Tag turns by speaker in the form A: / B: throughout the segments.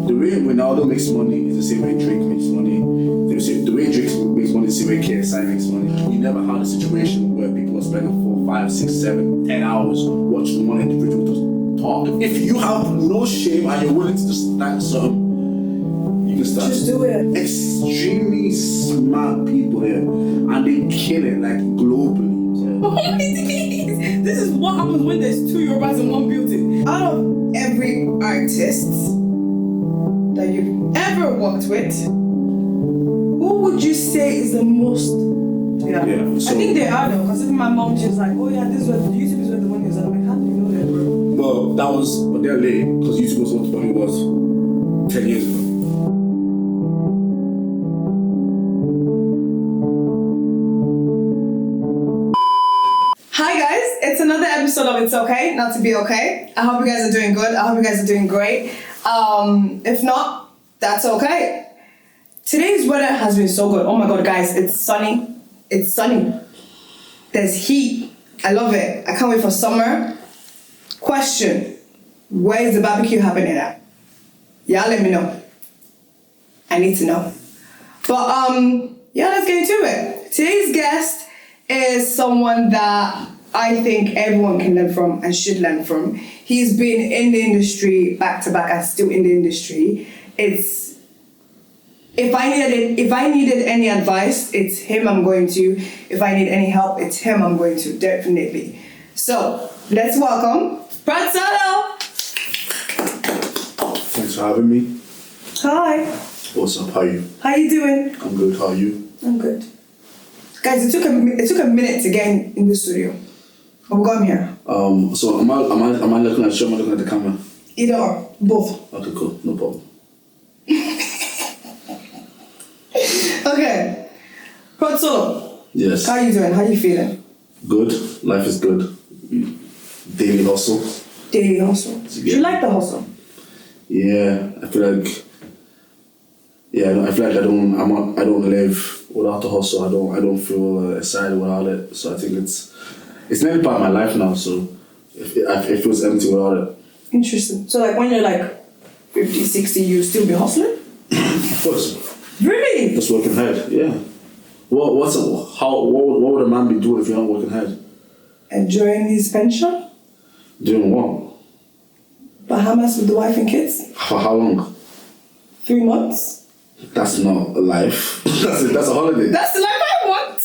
A: the way Ronaldo makes money is the same way Drake makes money. The way Drake makes money is the same way KSI makes money. You never had a situation where people are spending 4, 5, 6, 7, 10 hours watching one individual talk. If you have no shame and you're willing to just start something, you can start.
B: Just do it.
A: Extremely smart people here, and they kill it like globally.
B: This is what happens when there's 2 Yorubas in one building. Out of every artist that you've ever worked with, who would you say is the most? Yeah. So, I think they are though, because even my mom, she's like, oh yeah, this is what YouTube is where the money is. And I'm like, how do you know that, bro?
A: Well, but they're late because YouTube was what the money was 10 years ago.
B: It's another episode of It's Okay Not to Be Okay. I hope you guys are doing good. I hope you guys are doing great. If not, that's okay. Today's weather has been so good. Oh my god, guys, it's sunny. It's sunny. There's heat. I love it. I can't wait for summer. Question: where is the barbecue happening at? Y'all let me know. I need to know. But yeah, let's get into it. Today's guest is someone that I think everyone can learn from and should learn from. He's been in the industry back to back and still in the industry. If I needed any advice, it's him I'm going to. If I need any help, it's him I'm going to, definitely. So let's welcome Pratsalo.
A: Thanks for having me.
B: Hi.
A: What's up? How are you?
B: How you doing?
A: I'm good. How are you?
B: I'm good. Guys, it took a minute to get in the studio. But we got him here.
A: So am I looking at you? Am I looking at the camera?
B: Either or, both.
A: Okay, cool. No problem.
B: Okay. Pratsalo.
A: Yes.
B: How you doing? How you feeling?
A: Good. Life is good. Daily hustle.
B: Daily hustle. Do you like the hustle?
A: Yeah, I feel like. Yeah, I feel like I don't live without the hustle. I don't feel excited without it. So I think it's nearly part of my life now. So it feels empty without it.
B: Interesting. So like when you're like 50, 60, you still be hustling?
A: Of course.
B: Really?
A: Just working hard. Yeah. What would a man be doing if you're not working hard?
B: Enjoying his pension?
A: Doing what?
B: Bahamas with the wife and kids?
A: For how long?
B: 3 months?
A: That's not a life. That's a holiday.
B: That's the life I want.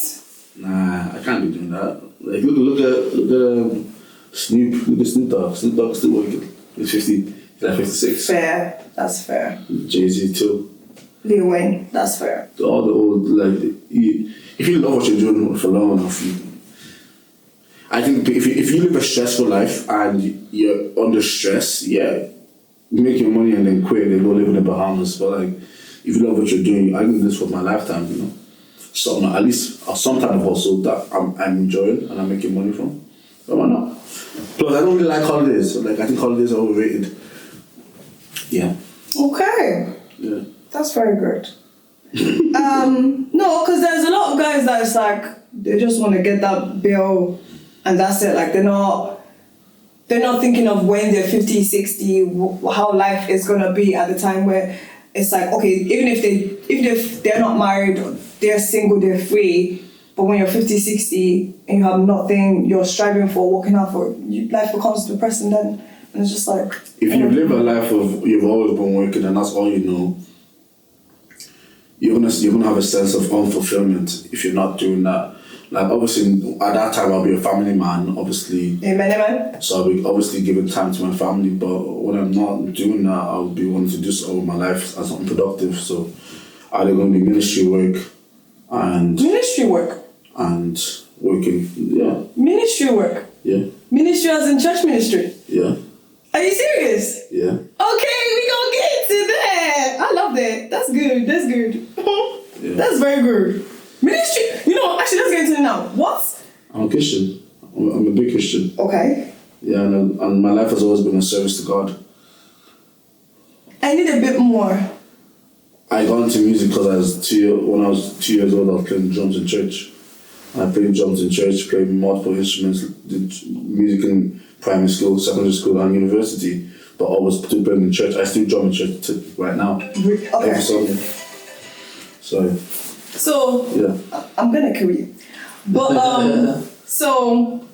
A: Nah, I can't be doing that. Like look at Snoop. Look at Snoop Dogg. Snoop Dogg is still working. He's 50. He's like 56.
B: Fair. That's fair.
A: Jay-Z too.
B: Lil Wayne. That's fair.
A: All the old if you love what you're doing for long enough, I think if you live a stressful life and you're under stress, yeah, you make your money and then quit and go live in the Bahamas. But like, if you love what you're doing, I can do this for my lifetime, you know. So at least some type of hustle that I'm enjoying and I'm making money from. So why not? Plus, I don't really like holidays. Like, I think holidays are overrated. Yeah.
B: Okay.
A: Yeah.
B: That's very good. No, because there's a lot of guys that it's like they just want to get that bill and that's it. Like they're not thinking of when they're 50, 60, how life is gonna be at the time where it's like, okay, even if they're not married, they're single, they're free, but when you're 50, 60 and you have nothing you're striving for, working out for, life becomes depressing then. And it's just like,
A: if you live a life of you've always been working and that's all you know, you're gonna have a sense of unfulfillment if you're not doing that. Like obviously at that time I'll be a family man, obviously.
B: Amen.
A: So I'll be obviously giving time to my family, but when I'm not doing that, I'll be wanting to do so with my life as something productive. So either gonna be ministry work and working, yeah.
B: Ministry work?
A: Yeah.
B: Ministry as in church ministry?
A: Yeah.
B: Are you serious?
A: Yeah.
B: Okay, we gonna get into that. I love that. That's good.
A: Yeah.
B: That's very good. Ministry, actually let's get into it now. What?
A: I'm a Christian. I'm a big Christian.
B: Okay.
A: Yeah, and my life has always been a service to God.
B: I need a bit more.
A: I got into music because when I was 2 years old, I was playing drums in church. I played drums in church, played multiple instruments, did music in primary school, secondary school, and university. but always to play in church. I still drum in church right now.
B: Okay.
A: Every Sunday.
B: So
A: yeah.
B: I'm gonna kill you. But so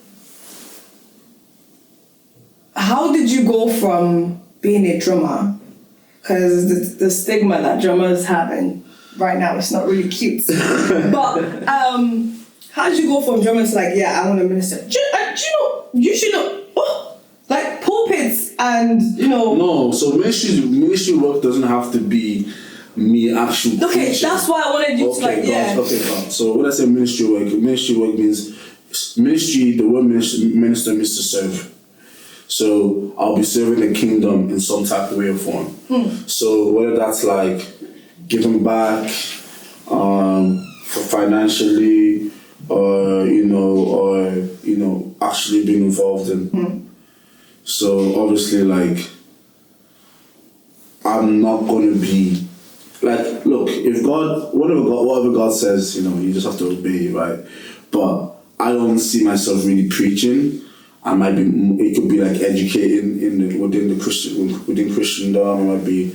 B: how did you go from being a drummer? Because the stigma that drummers have and right now it's not really cute. But how did you go from drumming to like, yeah, I want to minister? Do you should know, like pulpits and, you know.
A: No, so ministry work doesn't have to be me actually
B: okay,
A: preaching.
B: that's why I wanted you to like, yeah.
A: Okay, so when I say ministry work means ministry, the word minister means to serve. So I'll be serving the kingdom in some type of way or form. So whether that's like giving back financially or actually being involved in. So obviously like I'm not gonna be like, look, if whatever God says, you just have to obey, right? But I don't see myself really preaching. It could be like educating within Christendom. It might be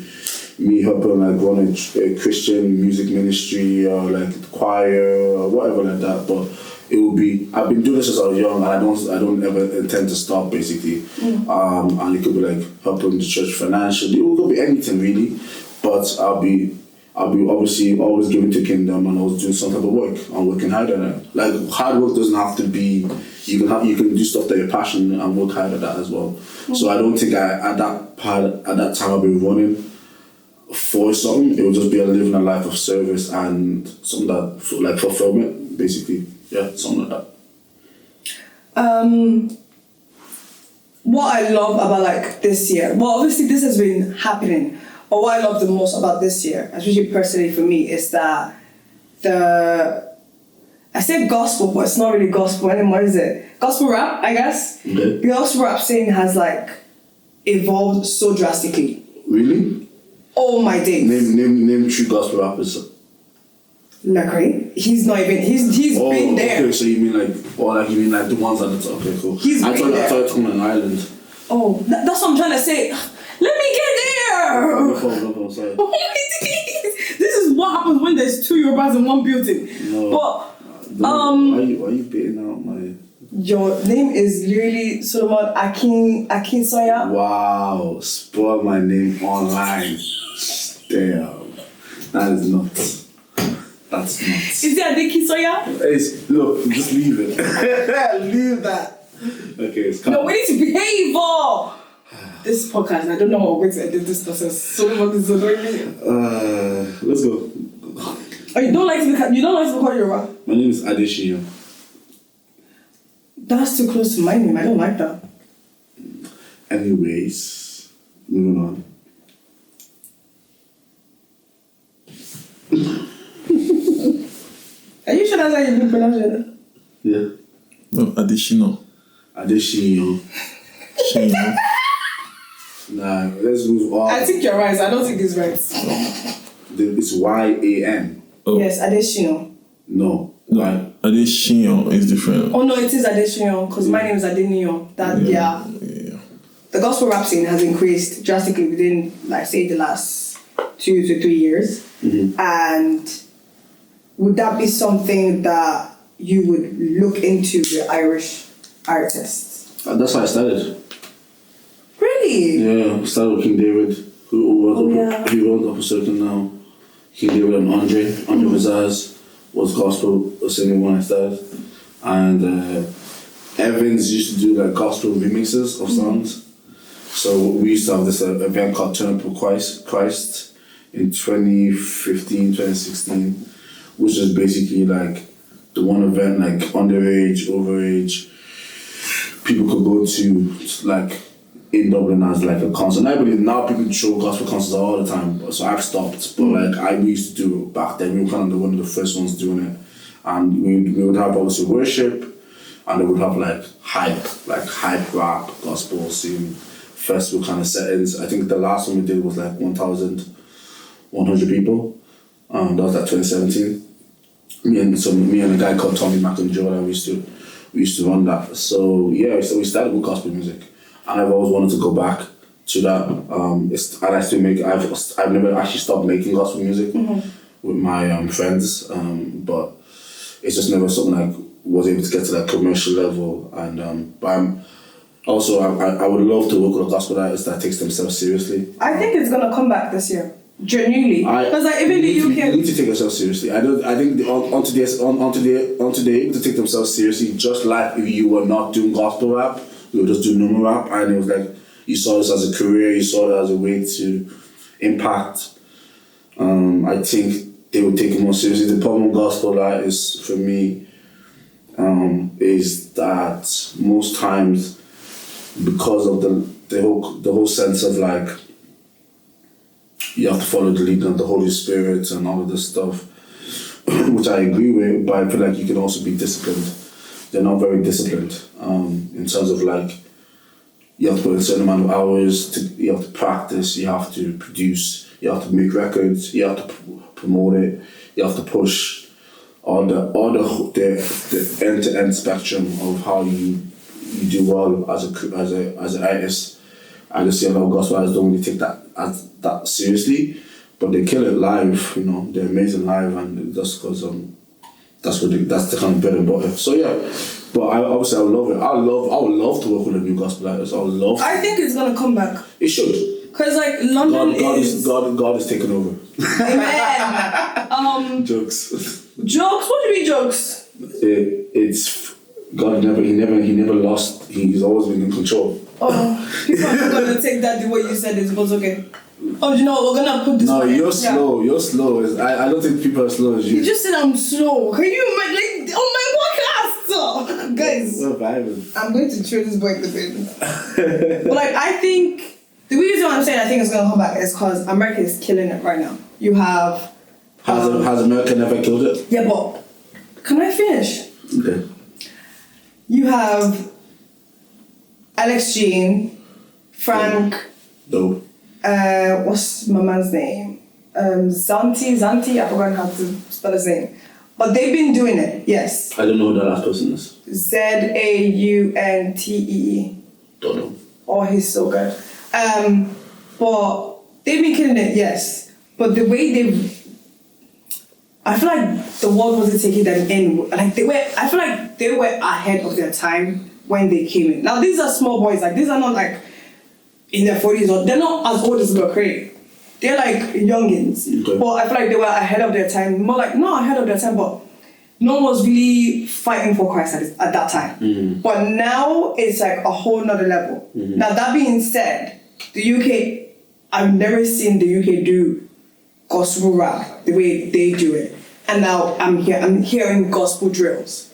A: me helping like run a Christian music ministry or like choir or whatever like that. But it will be, I've been doing this since I was young, and I don't ever intend to stop basically. And it could be like helping the church financially. It could be anything really. But I'll be obviously always giving to kingdom and always doing some type of work. I'm working hard at it. Like hard work doesn't have to be. You can do stuff that you're passionate and work hard at that as well. So I don't think at that time I'll be running for something. It will just be living a life of service and something that like fulfillment basically. Yeah, something like that.
B: What I love about like this year. Well, obviously this has been happening. But what I love the most about this year, especially personally for me, is that I say gospel, but it's not really gospel anymore, is it? Gospel rap, I guess.
A: Okay.
B: The gospel rap scene has like evolved so drastically.
A: Really?
B: Oh my days.
A: Name 3 gospel rappers.
B: Lecrae. He's not even. He's been there.
A: Okay, so you mean like the ones at the top? Okay, cool.
B: I thought
A: you were talking on an island.
B: Oh, that's what I'm trying to say. Let me get there.
A: No problem, sorry.
B: Oh my days. This is what happens when there's 2 Yorubas in one building.
A: No.
B: But
A: why are you beating out my?
B: Your name is literally Solomon Akinsoya.
A: Wow, spoil my name online. Damn, that is nuts. That's nuts.
B: Is it Adekinsoya?
A: Look, just leave it. Leave that. Okay, it's coming.
B: No, we need to behave. This podcast, I don't know how we're going to edit this process. Solomon is annoying me.
A: Let's go.
B: Oh, you don't like to be called Yoruba?
A: My name is Adesina.
B: That's too close to my name. I don't like that.
A: Anyways, moving on.
B: Are you sure that's how you've been pronouncing it?
A: Yeah.
C: No, Adesina.
A: Adesina. Nah, let's move on.
B: I think you're right. I don't think it's right.
A: It's Y-A-N.
C: Oh.
B: Yes, Adesina.
A: No.
C: No, Adesina is different.
B: Oh no, it is Adesina because my name is Adeniyo. Yeah. The gospel rap scene has increased drastically within, like, say, the last 2 to 3 years.
A: Mm-hmm.
B: And would that be something that you would look into with Irish artists?
A: That's how I started.
B: Really?
A: Yeah, I started with King David, who wrote up a certain now. King David and Andre Vazaz was gospel singing when I started. And Evans used to do like gospel remixes of songs. So we used to have this event called Turn Up with Christ in 2015, 2016, which is basically like the one event like underage, overage, people could go to like in Dublin as like a concert. I believe now people show gospel concerts all the time, so I've stopped. But like we used to do it back then. We were kind of one of the first ones doing it, and we would have obviously worship, and they would have like hype rap, gospel scene, festival kind of settings. I think the last one we did was like 1,100 people. That was like 2017. Me and a guy called Tommy McIntyre, we used to run that. So yeah, so we started with gospel music. And I've always wanted to go back to that. And I still make. I've never actually stopped making gospel music with my friends, but it's just never something I was able to get to that commercial level. And but I'm also I would love to work with a gospel artist that takes themselves seriously.
B: I think it's gonna come back this year. Genuinely, because like even the UK,
A: you need to take yourself seriously. I think on today able to take themselves seriously, just like if you were not doing gospel rap, you were just doing normal rap, and it was like you saw this as a career, you saw it as a way to impact. I think they would take it more seriously. The problem with gospel artists for me is that most times, because of the whole sense of like, you have to follow the leading of the Holy Spirit and all of this stuff, which I agree with, but I feel like you can also be disciplined. They're not very disciplined in terms of like, you have to put in a certain amount of hours, you have to practice, you have to produce, you have to make records, you have to promote it, you have to push all the end-to-end spectrum of how you do well as an artist. I just see a lot of gospel artists don't really take that seriously, but they kill it live. You know, they're amazing live, and just because that's the kind of bread and butter. So yeah, but I would love it. I would love to work with a new gospel artist.
B: I think it's gonna come back.
A: It should.
B: Cause like London
A: God is taking over.
B: Amen.
A: Jokes.
B: Jokes. What do you mean jokes?
A: It's God. He never lost. He's always been in control.
B: Oh, people are not gonna take that the way you said it, but okay. Oh, you know, we're gonna put this.
A: No, you're slow. You're slow. I don't think people are slow as you.
B: You just said I'm slow. Can you imagine? Like, oh my podcast, guys.
A: We're vibing.
B: I'm going to throw this boy in the bin. But like, I think the reason why I'm saying I think it's gonna come back is because America is killing it right now. You have.
A: Has America never killed it?
B: Yeah, but can I finish?
A: Okay.
B: You have Alex Jean, Frank.
A: Dope.
B: What's my man's name? Zanti, I forgot how to spell his name. But they've been doing it, yes.
A: I don't know who that last person is.
B: Zauntee.
A: Don't know.
B: Oh, he's so good. But they've been killing it, yes. But the way I feel like the world wasn't taking them in. Like I feel like they were ahead of their time when they came in. Now these are small boys. Like these are not like in their 40s or they're not as old as Lecrae. They're like youngins.
A: Okay.
B: But I feel like they were ahead of their time. More like not ahead of their time, but no one was really fighting for Christ at that time.
A: Mm-hmm.
B: But now it's like a whole nother level. Mm-hmm. Now that being said, the UK, I've never seen the UK do gospel rap the way they do it. And now I'm hearing gospel drills.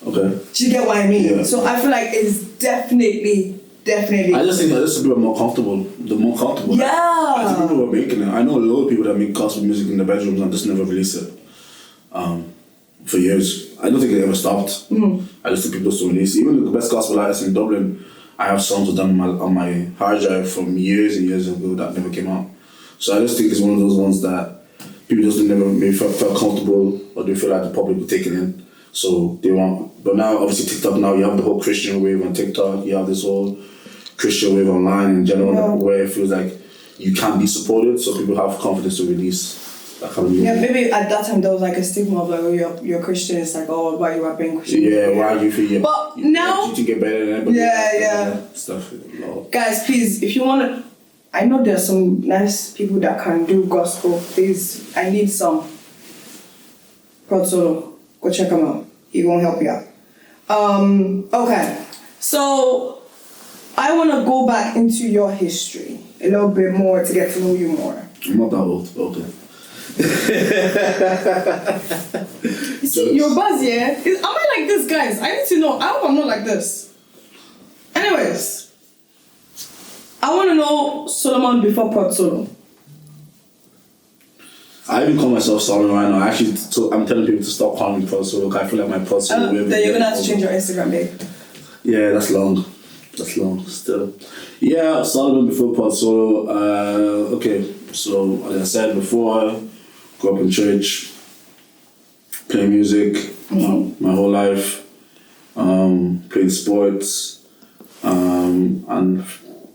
A: Okay.
B: Do you get what I mean?
A: Yeah.
B: So I feel like it's definitely.
A: I just think that this people are more comfortable. The more comfortable.
B: Yeah.
A: I think people are making it. I know a lot of people that make gospel music in their bedrooms and just never release it. For years. I don't think it ever stopped. I just think people still release it. Even the best gospel artists in Dublin, I have songs with them on my hard drive from years and years ago that never came out. So I just think it's one of those ones that people just never maybe felt comfortable or they feel like the public will take it in. So they want, but now obviously TikTok, now you have the whole Christian wave on TikTok, you have this whole Christian wave online in general where it feels like you can't be supported, so people have confidence to release that kind of music.
B: Yeah, maybe at that time there was like a stigma of like, oh, you're Christian, it's like, oh, why you are being Christian?
A: Yeah, why do you feel
B: But now,
A: you think you're better than everybody?
B: Yeah.
A: Stuff. No.
B: Guys, please, if you want to, I know there's some nice people that can do gospel. Please, I need some. Prod Solo, go check him out. He won't help you out. Okay, so I want to go back into your history a little bit more to get to know you more.
A: I'm not that old, but okay.
B: You see, your buzz, yeah? Am I like this, guys? I need to know. I hope I'm not like this. Anyways, I want to know Solomon before Prod Solo.
A: I even call myself Solomon right now. Actually, I'm telling people to stop calling me Prod Solo because I feel like my Prod Solo will be.
B: Then you're going to have to change your Instagram, babe.
A: Yeah, that's long. That's long, still. Yeah, Solomon before Prod Solo. Okay, so as I said before, grew up in church, playing music my whole life, playing sports, and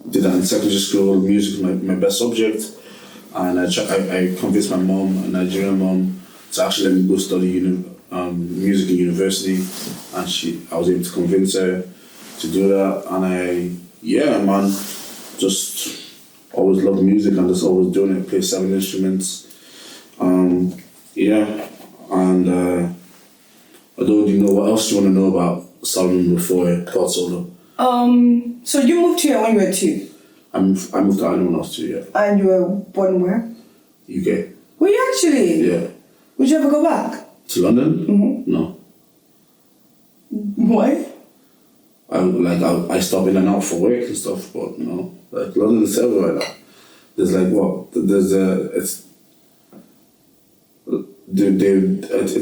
A: did that in secondary school. Music was my best subject, and I convinced my mom, a Nigerian mom, to actually let me go study music in university, and I was able to convince her to do that, and just always loved music and just always doing it. Play 7 instruments, and I don't really know what else you want to know about Solomon before I got solo.
B: So you moved here when you were 2?
A: I moved to Ireland when I was 2, yeah.
B: And you were born where?
A: UK.
B: Were you actually?
A: Yeah.
B: Would you ever go back?
A: To London?
B: Mm-hmm.
A: No.
B: Why?
A: I stop in and out for work and stuff, but London is everywhere now. There's I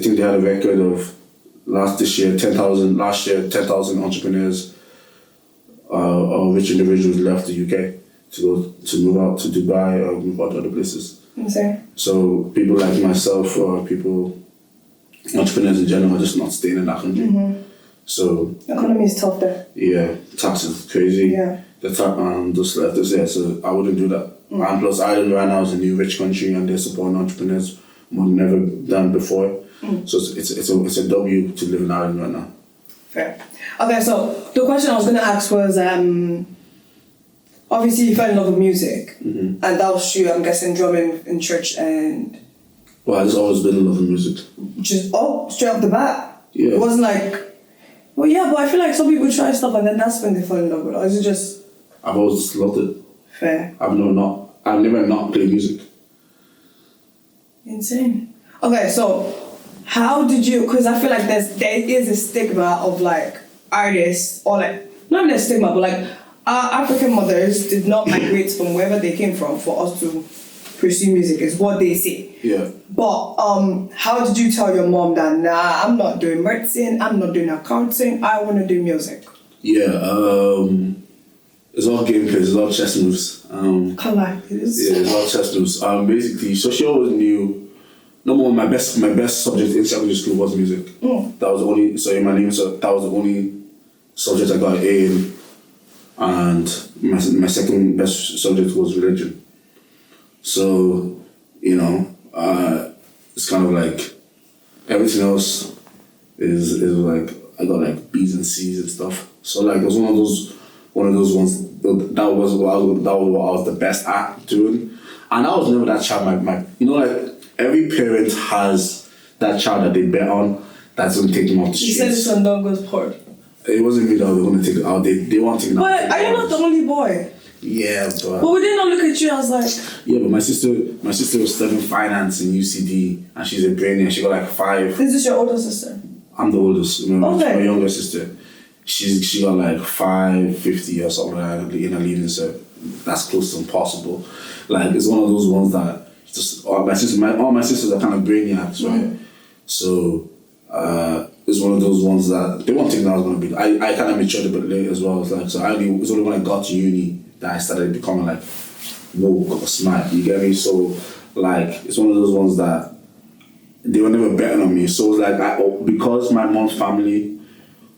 A: think they had a record of last year 10,000 entrepreneurs or rich individuals left the UK to move out to Dubai or move out to other places.
B: Okay.
A: So people like myself or entrepreneurs in general are just not staying in that country.
B: Mm-hmm.
A: So
B: the economy is tough there.
A: Yeah, tax is crazy.
B: Yeah.
A: The tax just left us there, so I wouldn't do that. And plus Ireland right now is a new rich country and they're supporting entrepreneurs more than ever done before. So it's a W to live in Ireland right now.
B: Fair. Okay, so the question I was going to ask was, obviously you fell in love with music, and that was true, I'm guessing, drumming in church and...
A: Well, I just always been in love with music.
B: Just, straight off the bat?
A: Yeah.
B: It wasn't like... Well, yeah, but I feel like some people try stuff and then that's when they fall in love with it. Or is it just...
A: I've always just loved it.
B: Fair.
A: I've never not played music.
B: Insane. Okay, so how did you... Because I feel like there is a stigma of like artists, or like, not even a stigma, but like our African mothers did not migrate from wherever they came from for us to pursue music, is what they say.
A: Yeah.
B: But how did you tell your mom that, nah, I'm not doing medicine, I'm not doing accounting, I want to do music?
A: Yeah, it's all gameplay, it's all chess moves.
B: Can't lie, it is.
A: Yeah, it's all chess moves. Basically, so she always knew. Number one, my best subject in secondary school was music. That was the only. So in my name, so that was the only subject I got an A in, and my second best subject was religion. So, it's kind of like everything else is like I got like B's and C's and stuff. So like it was one of those ones that was what I was the best at doing, and I was never that child. My like every parent has that child that they bet on that's gonna take them off the streets.
B: You said it's on Dongo's part.
A: It wasn't me that was gonna take it out. They want to take it out.
B: But are you not the only boy?
A: Yeah, but
B: we did not look at you as like...
A: Yeah, but my sister was studying finance in UCD and she's a brainiac. She got like 5.
B: Is this your older sister?
A: I'm the oldest.
B: Okay.
A: My younger sister. She got like 550 or something like that in her leaving, so that's close to impossible. Like it's one of those ones that just all my sisters are kind of brainiacs, right? So it's one of those ones that they won't think that I was gonna be. I kind of matured a bit late as well. It's like it's only when I got to uni that I started becoming like woke or smart. You get me? So like it's one of those ones that they were never betting on me. So it's like because my mom's family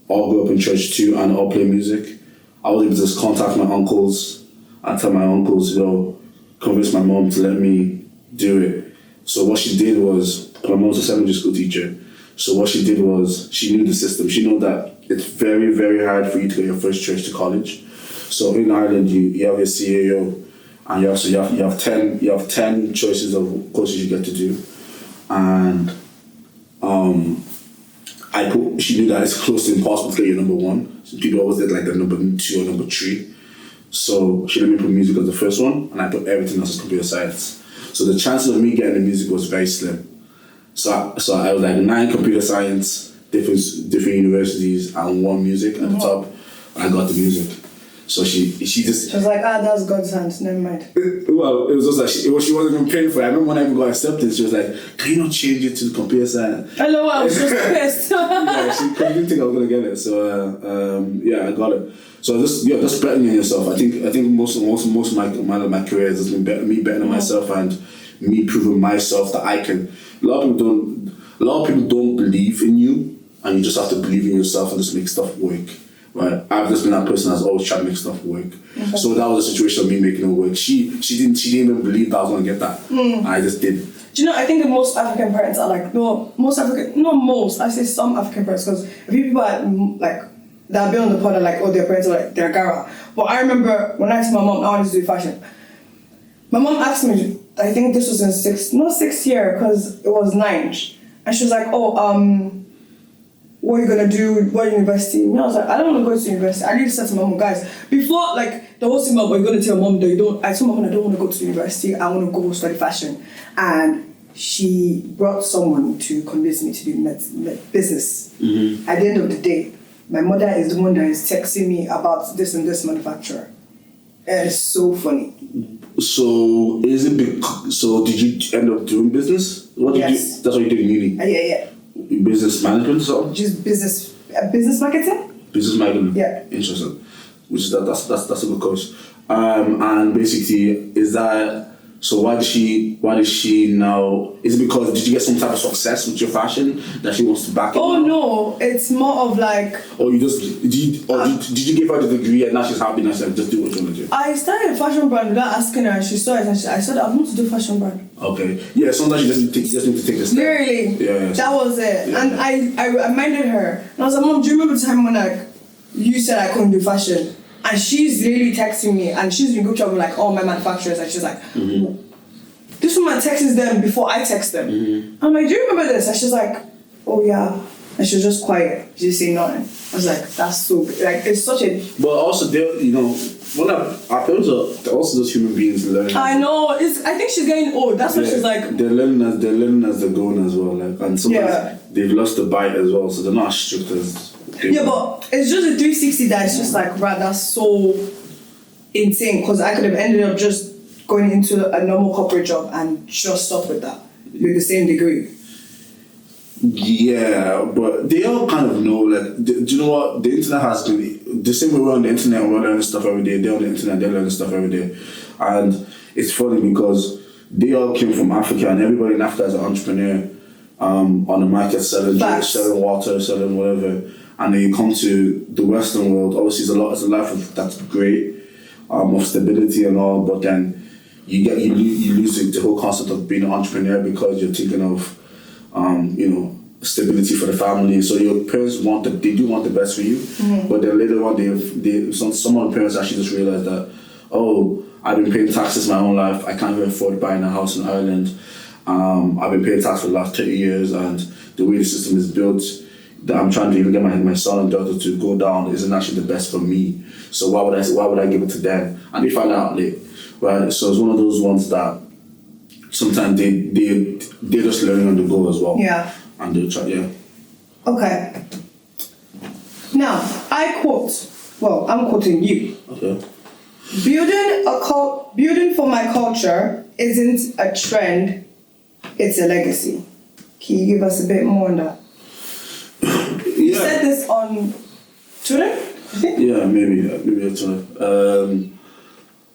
A: all grew up in church too and all play music, I was able to just contact my uncles and tell my uncles, convince my mom to let me do it. So what she did was, my mom's a secondary school teacher, so what she did was she knew the system. She knew that it's very, very hard for you to get your first church to college. So in Ireland, you have your CAO, and you have 10 choices of courses you get to do, and she knew that it's close to impossible to get your number 1. So people always did like the number 2 or number 3. So she let me put music as the first one, and I put everything else as computer science. So the chances of me getting the music was very slim. So I was like 9 computer science, different universities, and 1 music at the top. And I got the music. So she just...
B: She was like, that's God's hands, never mind.
A: Well, it was just like, she wasn't even paying for it. I remember when I even got accepted, she was like, can you not change it to computer science?
B: Hello, I was just pissed.
A: Yeah, she didn't think I was going to get it. So, I got it. So just betting on yourself. I think most of my career has been me betting on myself and me proving myself that I can. A lot of people don't believe in you, and you just have to believe in yourself and just make stuff work. right? I've just been that person that's always trying to make stuff work.
B: Okay.
A: So that was the situation of me making it work. She didn't even believe that I was gonna get that. I just did.
B: Do you know, I think that most African parents are like, I say some African parents, because a few people are like, that have been on the pod are like, oh, their parents are like, they're Gara. But I remember when I asked my mom, I wanted to do fashion. My mom asked me, I think this was in sixth year, because it was 9th. And she was like, what are you gonna do? What university? And I was like, I don't want to go to university. I really said to my mom, guys, before like the whole thing about, you're gonna tell mom that you don't. I told my mom I don't want to go to university. I want to go study fashion, and she brought someone to convince me to do business. At the end of the day, my mother is the one that is texting me about this and this manufacturer. And it's so funny.
A: So so did you end up doing business? What did you? That's what you did in uni.
B: Yeah.
A: Business management or something?
B: Just business marketing.
A: Business marketing.
B: Yeah.
A: Interesting. Which is that's a good course. And basically, is that so? Why did she now? Is it because did you get some type of success with your fashion that she wants to back it?
B: Oh
A: now?
B: no, it's more of like.
A: Or you just did you give her the degree and now she's happy and she's like, just do what you want to do?
B: I started a fashion brand without asking her, and she saw it, and I said, I want to do fashion brand.
A: Okay. Yeah. Sometimes you just need to take the step.
B: Literally.
A: Yeah.
B: That was it.
A: Yeah.
B: And I reminded her, and I was like, Mom, do you remember the time when like you said I couldn't do fashion? And she's literally texting me, and she's in group chat with like all my manufacturers, and she's like, this woman texts them before I text them. I'm like, do you remember this? And she's like, oh yeah. And she was just quiet. She didn't say nothing. I was like, that's so good. Like, it's such a...
A: But also, our parents are also those human beings learning.
B: I know. I think she's getting old. That's what she's like.
A: They're learning as they're going as well. Like, and sometimes they've lost the bite as well, so they're not as strict as...
B: But it's just a 360 that it's just like, right, that's so insane. Because I could have ended up just going into a normal corporate job and just stuck with that. With the same degree.
A: Yeah, but they all kind of know, like, do you know what? The internet has been, the same way we're on the internet, we're learning stuff every day, they're on the internet, they're learning stuff every day. And it's funny because they all came from Africa, and everybody in Africa is an entrepreneur on the market, selling drinks, selling water, selling whatever. And then you come to the Western world, obviously it's a life that's great, of stability and all, but then you lose the whole concept of being an entrepreneur because you're thinking of stability for the family. So your parents they do want the best for you, but then later on some of the parents actually just realize that, I've been paying taxes my whole life, I can't even afford buying a house in Ireland. I've been paying tax for the last 30 years, and the way the system is built, that I'm trying to even get my son and daughter to go down isn't actually the best for me. So why would I give it to them? And they find out late, right? So it's one of those ones that sometimes they're just learning on the go as well.
B: Yeah.
A: And they'll try,
B: Okay. Now, I'm quoting you.
A: Okay.
B: Building for my culture isn't a trend, it's a legacy. Can you give us a bit more on that? You said this on Twitter, I think?
A: Yeah, maybe on Twitter.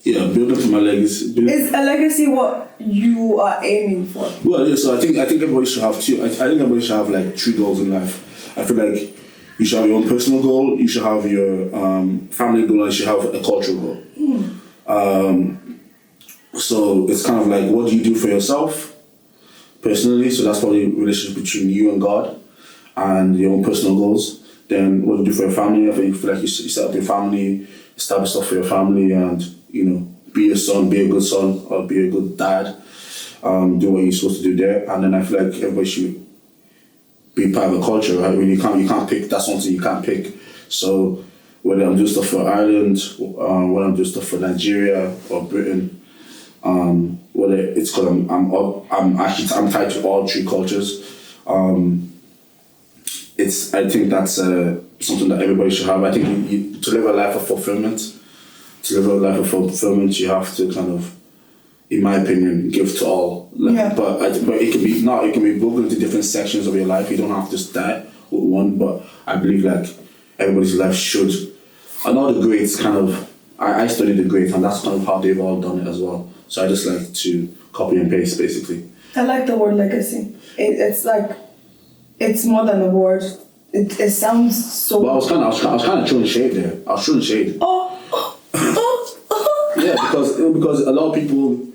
A: Building for my legacy.
B: Is a legacy what you are aiming for?
A: Well, yeah, so I think everybody should have two. I think everybody should have like 3 goals in life. I feel like you should have your own personal goal, you should have your family goal, and you should have a cultural goal. So it's kind of like, what do you do for yourself personally? So that's probably a relationship between you and God and your own personal goals. Then what do you do for your family? I think you feel like you set up your family, establish stuff for your family, and be a son, be a good son, or be a good dad. Do what you're supposed to do there. And then I feel like everybody should be part of a culture, right? When you can't pick, that's one thing you can't pick. So whether I'm doing stuff for Ireland, whether I'm doing stuff for Nigeria or Britain, whether it's because I'm tied to all 3 cultures. I think that's something that everybody should have. I think to live a life of fulfillment, you have to kind of, in my opinion, give to all. But it can be broken into different sections of your life. You don't have to start with one. But I believe like everybody's life should. And all the greats kind of, I studied the greats, and that's kind of how they've all done it as well. So I just like to copy and paste basically.
B: I like the word legacy. It's like, it's more than a word. It sounds so.
A: But I was kind of throwing shade there. I was throwing shade. Yeah, because a lot of people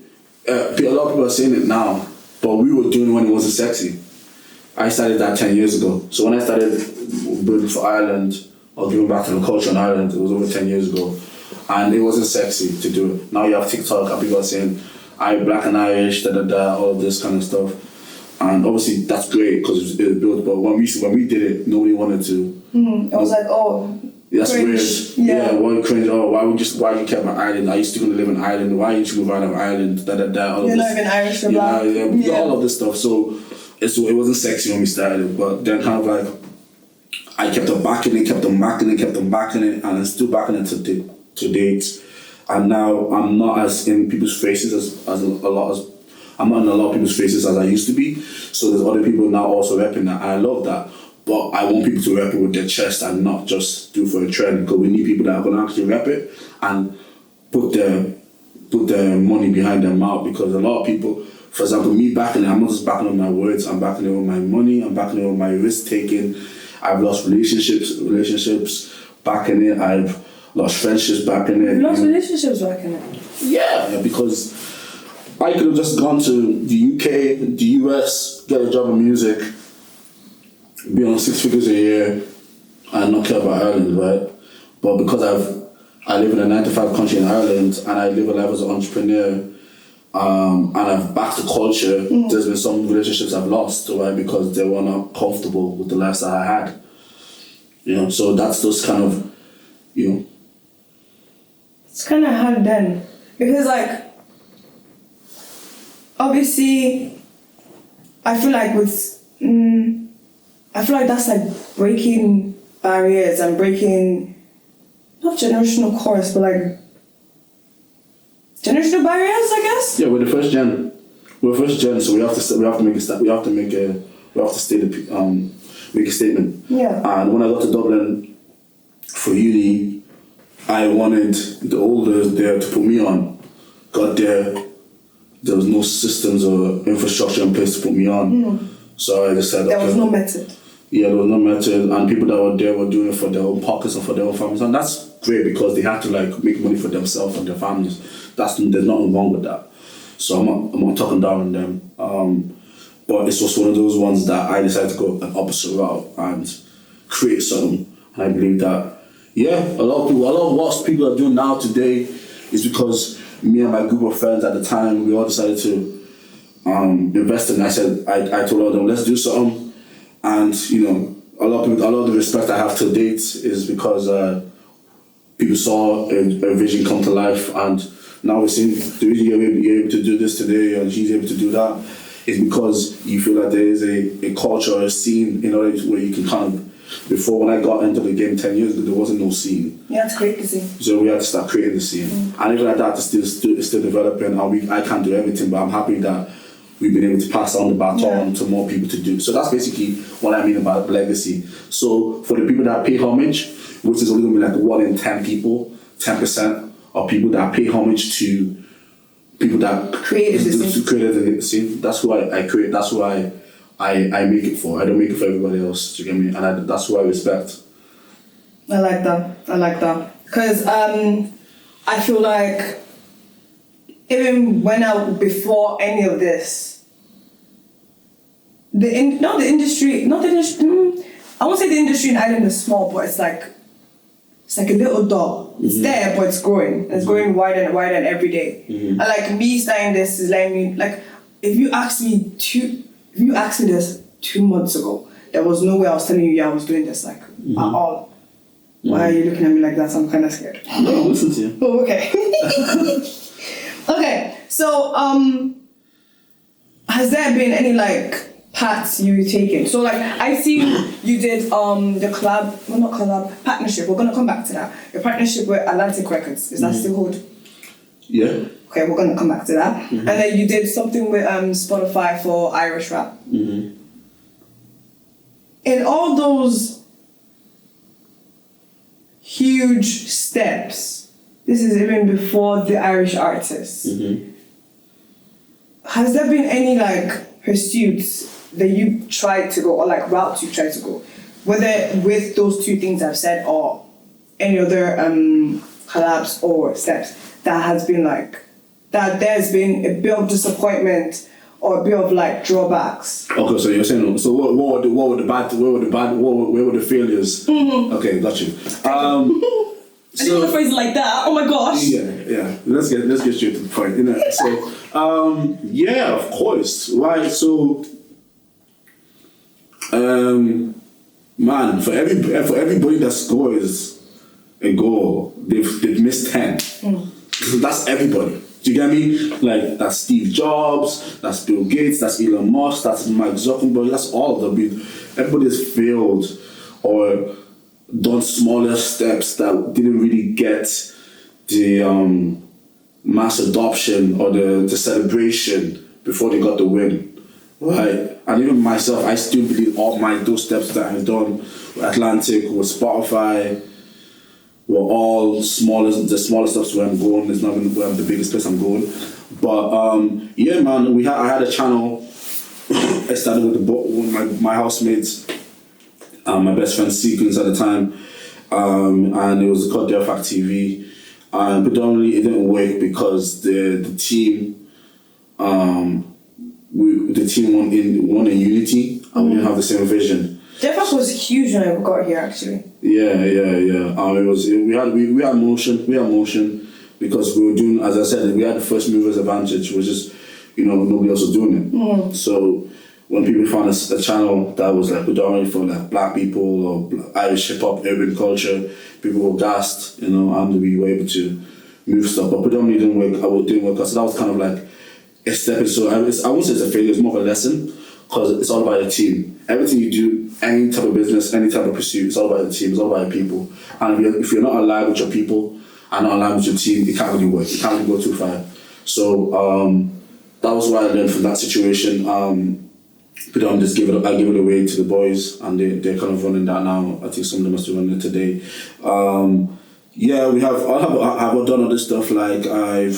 A: are saying it now, but we were doing it when it wasn't sexy. I started that 10 years ago. So when I started building for Ireland or giving back to the culture in Ireland, it was over 10 years ago, and it wasn't sexy to do it. Now you have TikTok and people are saying, "I'm black and Irish," all of this kind of stuff, and obviously that's great because it was built. But when we did it, nobody wanted to.
B: It was like, oh.
A: That's
B: cringe.
A: weird. Yeah, why cringe? Oh, why you kept my Ireland? Are you still gonna live in Ireland? Why didn't you move out of Ireland? All
B: You're not even Irish or black.
A: All of this stuff. So it wasn't sexy when we started, but then kind of like I kept on backing it, and I'm still backing it to date. And now I'm not as in people's faces I'm not in a lot of people's faces as I used to be. So there's other people now also repping that, and I love that. But I want people to rep it with their chest and not just do it for a trend, because we need people that are going to actually rep it and put their money behind their mouth. Because a lot of people, for example, me backing it, I'm not just backing it with my words, I'm backing it with my money, I'm backing it with my risk taking. I've lost relationships backing it, I've lost friendships backing it.
B: You lost relationships backing it?
A: Yeah, because I could have just gone to the UK, the US, get a job in music, be on 6 figures a year and not care about Ireland, right? But because I live in a 9-to-5 country in Ireland and I live a life as an entrepreneur, and I've backed the culture, there's been some relationships I've lost, right? Because they were not comfortable with the lifestyle I had. So that's those kind of,
B: It's kind of hard then. Because obviously, I feel like that's like breaking barriers and breaking, not generational curse, but like generational barriers, I guess.
A: Yeah, we're the first gen. So we have to make a statement.
B: Yeah.
A: And when I got to Dublin for uni, I wanted the elders there to put me on. Got there was no systems or infrastructure in place to put me on. So I decided
B: there was no method.
A: Yeah, there was no method, and people that were there were doing it for their own pockets and for their own families, and that's great because they had to make money for themselves and their families. There's nothing wrong with that. So I'm not talking down on them. But it's just one of those ones that I decided to go an opposite route and create something. And I believe that, a lot of what people are doing now today is because me and my group of friends at the time, we all decided to invest in it. I told all of them, let's do something. And a lot of the respect I have to date is because people saw a vision come to life, and now we're seeing the reason you're able to do this today and she's able to do that is because you feel that there is a culture or a scene where you can kind of. Before, when I got into the game 10 years ago, there wasn't no scene.
B: You had to create the scene.
A: So we had to start creating the scene. And even like that, it's still developing. And I can't do everything, but I'm happy that we've been able to pass on the baton to more people to do. So that's basically what I mean about legacy. So for the people that pay homage, which is only going to be like 1 in 10 people, 10% of people that pay homage to people that created the scene. That's who I create. That's who I make it for. I don't make it for everybody else. Do you get me? And that's who I respect.
B: I like that. Because I feel like even before any of this, I won't say the industry in Ireland is small, but it's like a little dot. It's there, but it's growing. It's growing wider and wider every day. And like me starting this is letting me, like, if you asked me this 2 months ago, there was no way I was telling you, I was doing this, like, at all. Why are you looking at me like that? I'm kind of scared.
A: No, listen to you.
B: Oh, okay. Okay, so, has there been any, like, paths you've taken? So, like, I see you did partnership. We're going to come back to that. Your partnership with Atlantic Records. Is that still hold?
A: Yeah.
B: Okay, we're going to come back to that. And then you did something with Spotify for Irish rap. In all those huge steps, this is even before the Irish artists, has there been any, like, pursuits that you tried to go, or, like, routes you tried to go, whether with those two things I've said or any other collabs or steps, that has been like, that there's been a bit of disappointment or a bit of like drawbacks?
A: Okay, so you're saying, so where were the failures?
B: Mm-hmm.
A: Okay, got you.
B: I didn't want to phrase it like that. Oh my gosh.
A: Yeah. Let's get straight to the point. You know, so yeah, of course. Right. So man, for everybody that scores a goal, they've missed 10. So that's everybody. Do you get me? Like, that's Steve Jobs, that's Bill Gates, that's Elon Musk, that's Mark Zuckerberg, that's all of them. Everybody's failed or done smaller steps that didn't really get the mass adoption or the celebration before they got the win. Right? And even myself, I still believe all those steps that I've done with Atlantic, with Spotify, were all the smaller steps where I'm going. It's not even where I'm the biggest place I'm going. But yeah, man, I had a channel. I started with my housemates, my best friend Sequence at the time, and it was called Fact TV. Predominantly, it didn't work because the team won in unity, and we didn't have the same vision.
B: Fact was huge when I got here, actually.
A: Yeah. We had motion because we were doing, as I said, we had the first movers advantage, which is, nobody else was doing it. So when people found a channel that was like predominantly for like black people or Irish hip hop, urban culture, people were gassed, and we were able to move stuff. But predominantly didn't work. So that was kind of like a stepping stone. I won't say it's a failure. It's more of a lesson because it's all about the team. Everything you do, any type of business, any type of pursuit, it's all about the team. It's all about the people. And if you're not aligned with your people and not aligned with your team, it can't really work. It can't really go too far. So that was what I learned from that situation. But I give it away to the boys, and they're kind of running that now. I think some of them are still running it today. Yeah, I've done other stuff like I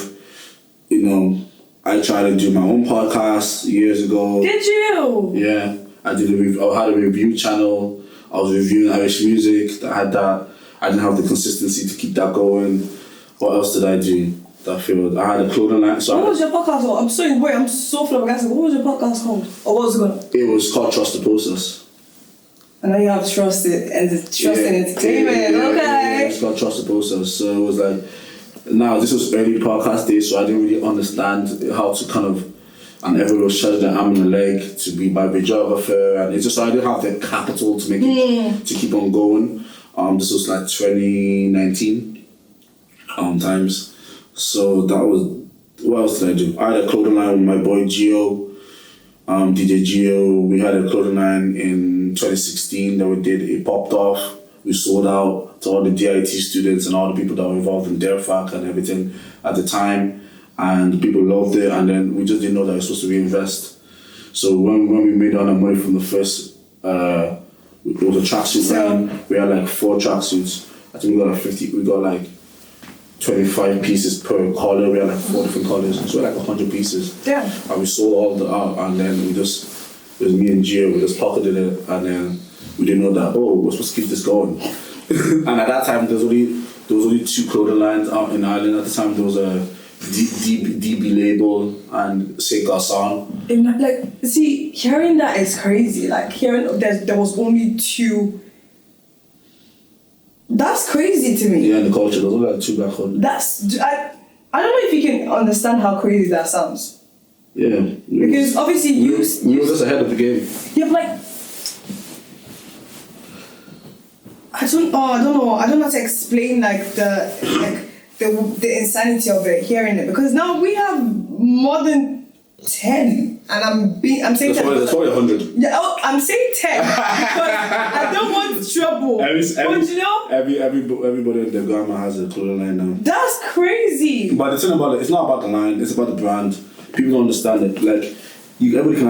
A: tried to do my own podcast years ago.
B: Did you?
A: Yeah, I had a review channel. I was reviewing Irish music. I didn't have the consistency to keep that going. What else did I do? That field. I had a clothing line.
B: What was your podcast called? I'm so flabbergasted. What was your podcast called? Or what was it called?
A: It was called Trust the Process.
B: I know you have trust in entertainment. Okay.
A: Yeah, it's called Trust the Process. So it was like, now this was early podcast days, so I didn't really understand how to kind of, and everyone was shutting their arm and a leg to be my videographer, and it's just, I didn't have the capital to make it, to keep on going. This was like 2019 times. So that was, what else did I do? I had a clothing line with my boy Gio, DJ Gio. We had a clothing line in 2016 that we did. It popped off. We sold out to all the DIT students and all the people that were involved in DAREFAC and everything at the time. And people loved it, and then we just didn't know that we were supposed to reinvest. So when we made all the money from the first, it was a tracksuit line. We had like 4 tracksuits. I think we got like 25 pieces per color. We had like 4 different colors, so like 100 pieces.
B: Yeah.
A: And we sold all out, and then it was me and Gio, we just pocketed it, and then we didn't know that, we're supposed to keep this going. And at that time, there was only 2 clothing lines out in Ireland. At the time, there was a DB label and Saint Garçon.
B: Hearing that is crazy. Like, hearing there was only 2. That's crazy to me.
A: Yeah, in the culture, there's only like 2 black holders.
B: I don't know if you can understand how crazy that sounds.
A: Yeah.
B: Because obviously
A: we were just ahead of the game.
B: Yeah, but like, I don't know how to explain like the insanity of it, hearing it, because now we have more than 10, and I'm saying
A: that's
B: 10.
A: That's probably 100.
B: Yeah, I'm saying 10 because I don't want trouble. But
A: everybody and their grandma has a clothing line now.
B: That's crazy.
A: But the thing about it, it's not about the line; it's about the brand. People don't understand it. Like, everybody can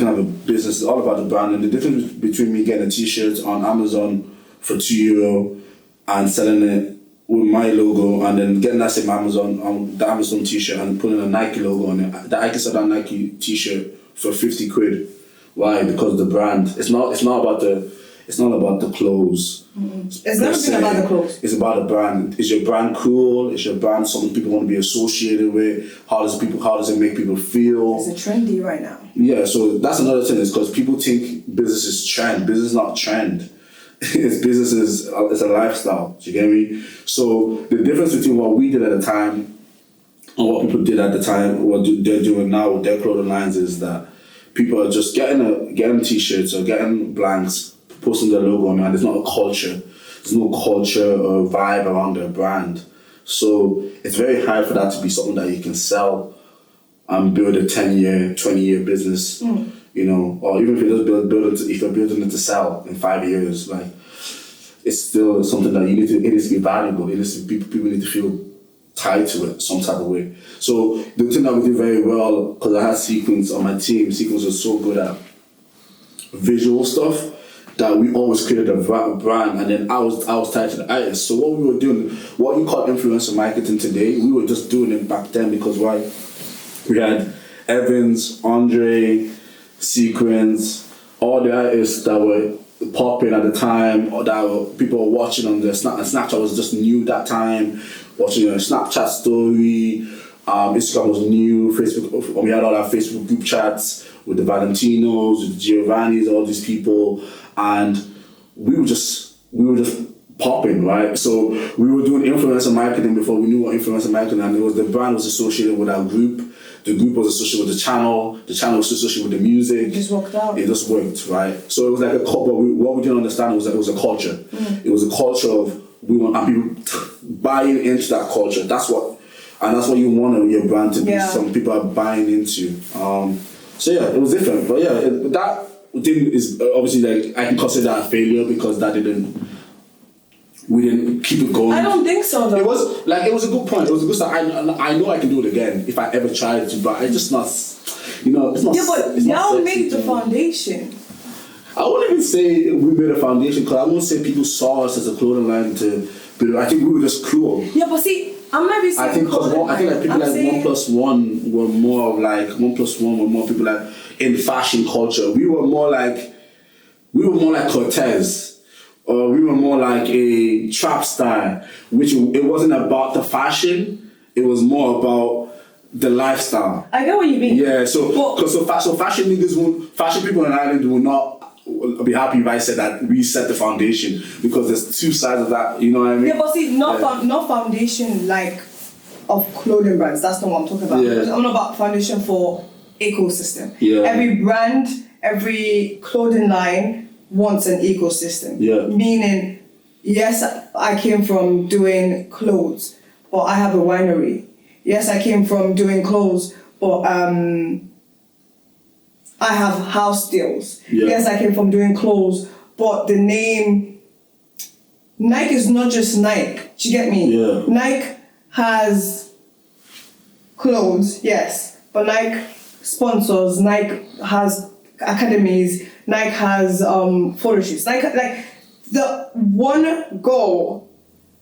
A: have a business. It's all about the brand, and the difference between me getting a T-shirt on Amazon for €2 and selling it with my logo, and then getting that same the Amazon T-shirt and putting a Nike logo on it, that I can sell that Nike T-shirt for 50 quid. Why? Because the brand. It's not about the It's not about the clothes.
B: It's never been about the clothes.
A: It's about the brand. Is your brand cool? Is your brand something people want to be associated with? How does it make people feel?
B: It's trendy right now.
A: Yeah, so that's another thing, is because people think business is trend. Business is not trend. Business is a lifestyle. Do you get me? So the difference between what we did at the time and what people did at the time, what they're doing now with their clothing lines, is that people are just getting t-shirts or getting blanks, posting their logo on, and there's not a culture. There's no culture or vibe around their brand. So it's very hard for that to be something that you can sell and build a 10-year, 20-year business, you know, or even if you just if you're building it to sell in 5 years, like, it's still something that it needs to be valuable. It needs to be, people need to feel tied to it some type of way. So the thing that we did very well, because I had Sequence on my team, Sequence was so good at visual stuff that we always created a brand, and then I was tied to the artist. So what we were doing, what you call influencer marketing today, we were just doing it back then, because why? We had Evans, Andre, Sequence, all the artists that were popping at the time, or that people were watching on the Snapchat was just new that time, watching a Snapchat story, Instagram was new, Facebook, we had all our Facebook group chats with the Valentinos, with the Giovannis, all these people, and we were just popping, right? So we were doing influencer marketing before we knew what influencer marketing, and the brand was associated with our group. The group was associated with the channel was associated with the music.
B: It just worked out.
A: It just worked, right? So it was like a culture, but what we didn't understand was that it was a culture. It was a culture of, and people buying into that culture. That's what you want your brand to be.
B: Yeah.
A: Some people are buying into. So yeah, it was different. But yeah, that thing is obviously, like, I can consider that a failure, because we didn't keep it going.
B: I don't think so, though.
A: It was a good point. It was a good start. I know I can do it again if I ever tried to, but it's just not, it's not.
B: Yeah, but y'all made the foundation.
A: I wouldn't even say we made a foundation, because I won't say people saw us as a clothing line to build. I think we were just cool.
B: Yeah, but see, I'm not even saying
A: I think like people like 1+1 were more like 1+1 were more people like in fashion culture. We were more like Cortez. Or we were more like a trap star, which it wasn't about the fashion, it was more about the lifestyle.
B: I get what you mean.
A: Yeah, so fashion people in Ireland will not be happy if I said that we set the foundation, because there's two sides of that, you know what I mean?
B: Yeah, but see, not foundation like of clothing brands, that's not what I'm talking about.
A: Yeah.
B: I'm not about foundation for ecosystem.
A: Yeah.
B: Every brand, every clothing line wants an ecosystem.
A: Yeah.
B: Meaning, yes, I came from doing clothes, but I have a winery. Yes, I came from doing clothes, but I have house deals.
A: Yeah.
B: Yes, I came from doing clothes, but the name Nike is not just Nike. Do you get me?
A: Yeah.
B: Nike has clothes, yes, but Nike sponsors. Nike has academies. Nike has photo shoots. Nike, like, the one goal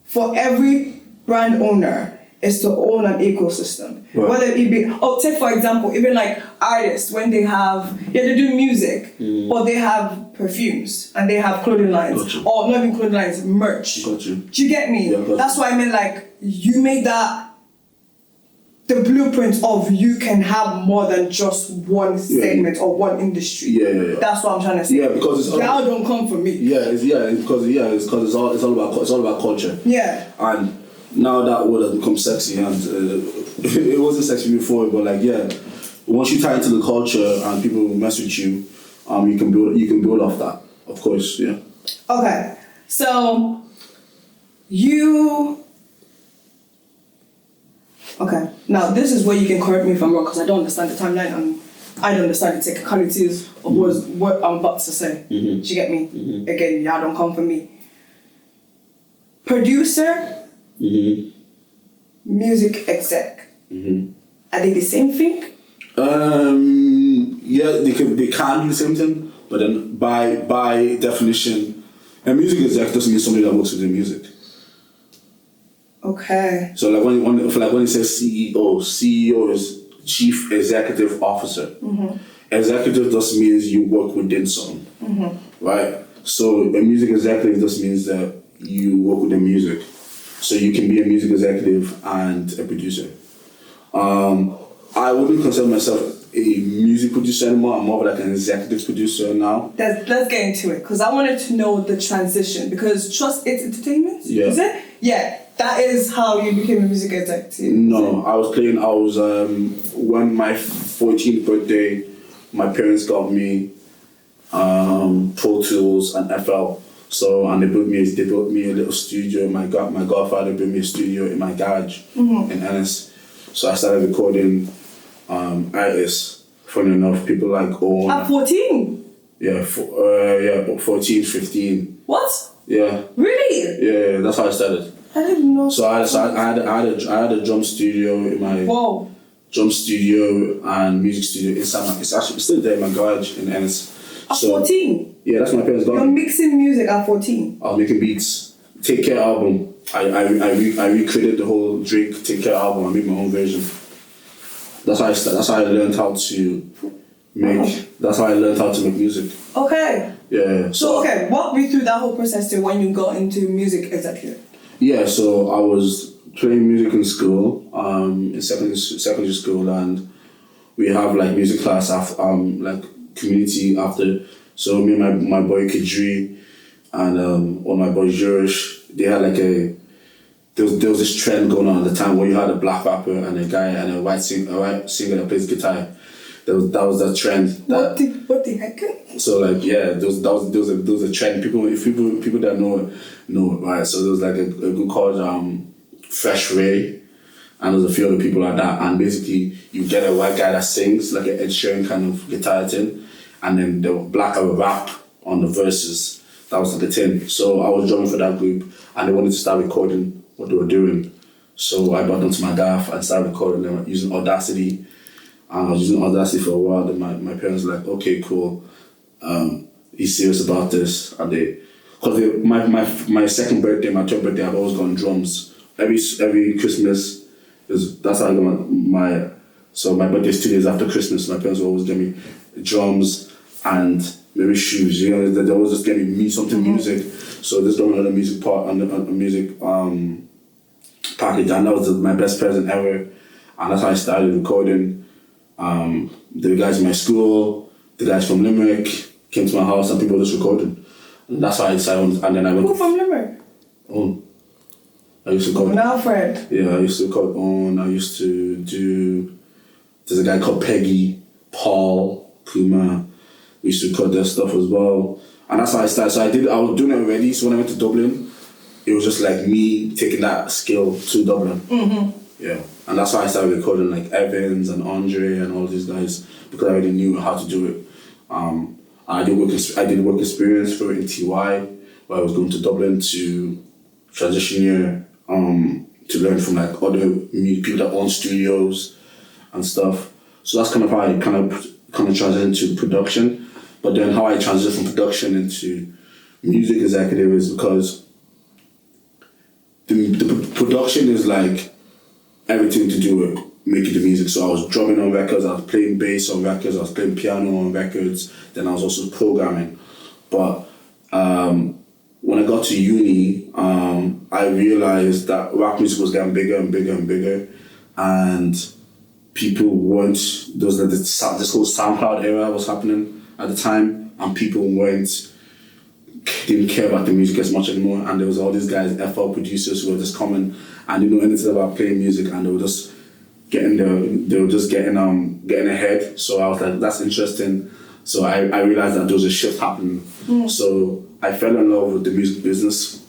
B: for every brand owner is to own an ecosystem.
A: Right.
B: Whether it be, take for example, even like artists, when they have, they do music, or they have perfumes and they have clothing lines,
A: Gotcha.
B: or not even clothing lines, merch.
A: Gotcha.
B: Do you get me?
A: Yeah, gotcha.
B: That's why I mean, like, you made that the blueprint of you can have more than just one segment or one industry.
A: Yeah.
B: That's what I'm trying to say.
A: Yeah, because it's
B: y'all don't come from me.
A: it's because it's all about culture.
B: Yeah.
A: And now that word has become sexy, and it wasn't sexy before, but like, yeah, once you tie into the culture and people mess with you, you can build off that, of course. Yeah.
B: Okay, so you. Okay, now this is where you can correct me if I'm wrong, because I don't understand the timeline and I don't understand the technicalities of what I'm about to say. Do you get me? Again, y'all don't come for me. Producer, music exec. Are they the same thing?
A: Yeah, they can do the same thing, but then by definition, a music exec doesn't mean somebody that works with the music.
B: Okay.
A: So like when it says CEO is Chief Executive Officer. Executive just means you work within something, right? So a music executive just means that you work with the music. So you can be a music executive and a producer. I wouldn't consider myself a music producer anymore. I'm more of like an executive producer now.
B: Let's get into it, because I wanted to know the transition, because Trust It's Entertainment, is it? Yeah, that is how you became a music executive.
A: No, when my 14th birthday, my parents got me Pro Tools and FL. So, and they built me a little studio. My godfather built me a studio in my garage in Ennis. So I started recording artists. Funny enough, people like Owen.
B: At 14?
A: Yeah, 14, 15.
B: What?
A: Yeah.
B: Really?
A: Yeah, that's how I started.
B: I didn't know.
A: So I had a drum studio in my drum studio and music studio inside it's still there in my garage in Ennis.
B: At 14?
A: Yeah, that's my parents got.
B: You're mixing music at 14?
A: I was making beats. Take Care album. I recreated the whole Drake Take Care album. I made my own version. That's how I learned how to make. That's how I learned how to make music.
B: Okay.
A: Yeah.
B: So okay, walk me through that whole process to when you got into music executive.
A: Yeah. So I was playing music in school, in secondary school, and we have like music class after, like community after. So me and my boy Kidri and one of my boys Jurish, they had like there was this trend going on at the time where you had a black rapper and a guy and a white singer that plays guitar. That was the trend.
B: What the heck?
A: So like yeah, there was a trend. People that know it, right? So there was like a group called Fresh Ray, and there's a few other people like that. And basically you get a white guy that sings like an Ed Sheeran kind of guitar thing, and then the black guy would rap on the verses. That was like a thing. So I was drumming for that group, and they wanted to start recording what they were doing. So I brought them to my gaff and started recording them using Audacity. And I was using Audacity for a while. Then my parents were like, okay, cool. He's serious about this. And because my second birthday, my third birthday, I've always gone drums. Every Christmas, that's how I got so my birthday is 2 days after Christmas. My parents always give me drums and maybe shoes. You know, they always just give me something music. So this drum another music part on the music package, and that was my best present ever. And that's how I started recording. The guys in my school, the guys from Limerick came to my house and people just recorded. And that's how I decided. And then I went.
B: Who from Limerick?
A: I used to record.
B: Alfred.
A: Yeah, I used to record on. I used to do. There's a guy called Peggy, Paul, Kuma. We used to record their stuff as well. And that's how I started. So I was doing it already. So when I went to Dublin, it was just like me taking that skill to Dublin. Yeah. And that's why I started recording like Evans and Andre and all these guys, because I already knew how to do it. I did work experience for in TY, where I was going to Dublin to transition year, to learn from like other people that own studios and stuff. So that's kind of how I kind of transitioned to production. But then how I transitioned from production into music executive is because the production is like everything to do with making the music. So I was drumming on records, I was playing bass on records, I was playing piano on records, then I was also programming. But when I got to uni, I realized that rap music was getting bigger and bigger and bigger, and people weren't, there was like this whole SoundCloud era was happening at the time, and people didn't care about the music as much anymore, and there was all these guys, FL producers, who were just coming and didn't know anything about playing music, and they were just getting ahead. So I was like, that's interesting. So I realized that there was a shift happening. So I fell in love with the music business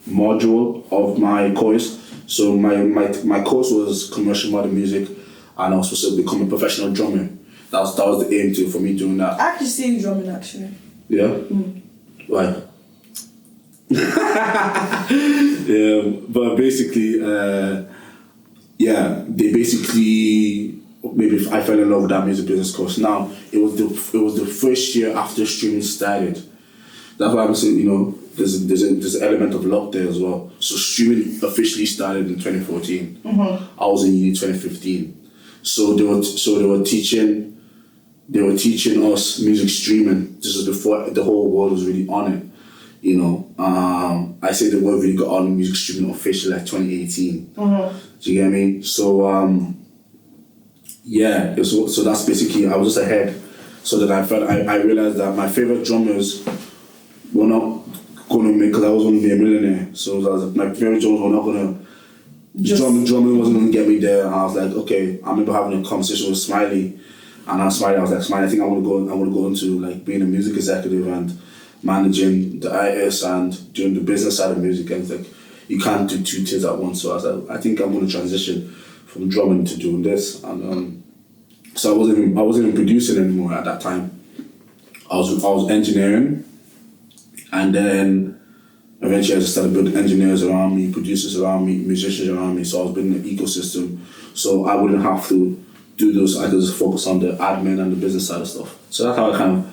A: module of my course. So my course was commercial modern music, and I was supposed to become a professional drummer. That was the aim for me doing that.
B: I actually see you drumming actually.
A: Yeah? Why? Yeah, but basically, they basically, maybe I fell in love with that music business course. Now, it was the first year after streaming started. That's why I'm saying, there's an element of luck there as well. So streaming officially started in 2014. I was in uni 2015. So they were teaching us music streaming. This is before the whole world was really on it. You know, I say the word really got on music streaming officially like 2018. Do you get me? So yeah, so that's basically, I was just ahead. So that I realized that my favorite drummers were not gonna make, because I was gonna be a millionaire. So I was like, my favorite drummers were not gonna, drumming wasn't gonna get me there. And I was like, okay, I remember having a conversation with Smiley, and I was like, Smiley, I think I want to go into like being a music executive and managing the artists and doing the business side of music. And it's like, you can't do two things at once. So I was like, I think I'm gonna transition from drumming to doing this. And so I wasn't even producing anymore at that time. I was engineering, and then eventually I just started building engineers around me, producers around me, musicians around me. So I was building an ecosystem, so I wouldn't have to do those. I could just focus on the admin and the business side of stuff. So that's how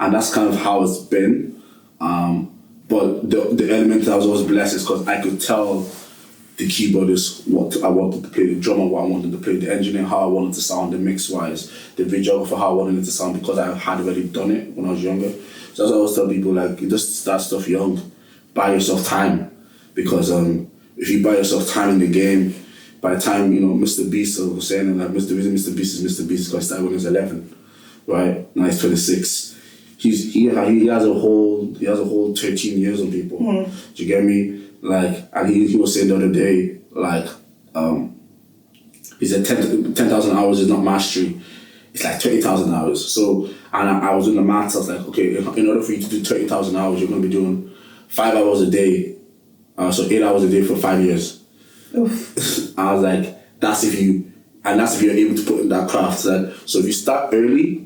A: that's kind of how it's been. But the element that I was always blessed is because I could tell the keyboardist what I wanted to play, the drummer what I wanted to play, the engineer how I wanted to sound, the mix wise, the videographer how I wanted it to sound, because I had already done it when I was younger. So that's what I always tell people, like, you just start stuff young, buy yourself time, because if you buy yourself time in the game, by the time, you know, Mr. Beast was saying, like, Mr. Beast is Mr. Beast because he started when he was 11, right? Now he's 26. He has a whole 13 years on people. Do you get me? Like, and he was saying the other day, like, he said 10,000 hours is not mastery, it's like 20,000 hours. So, and I was doing the maths, I was like, okay, in order for you to do 30,000 hours, you're going to be doing 5 hours a day, so 8 hours a day for 5 years. Oof. I was like, that's if you're able to put in that craft. So if you start early,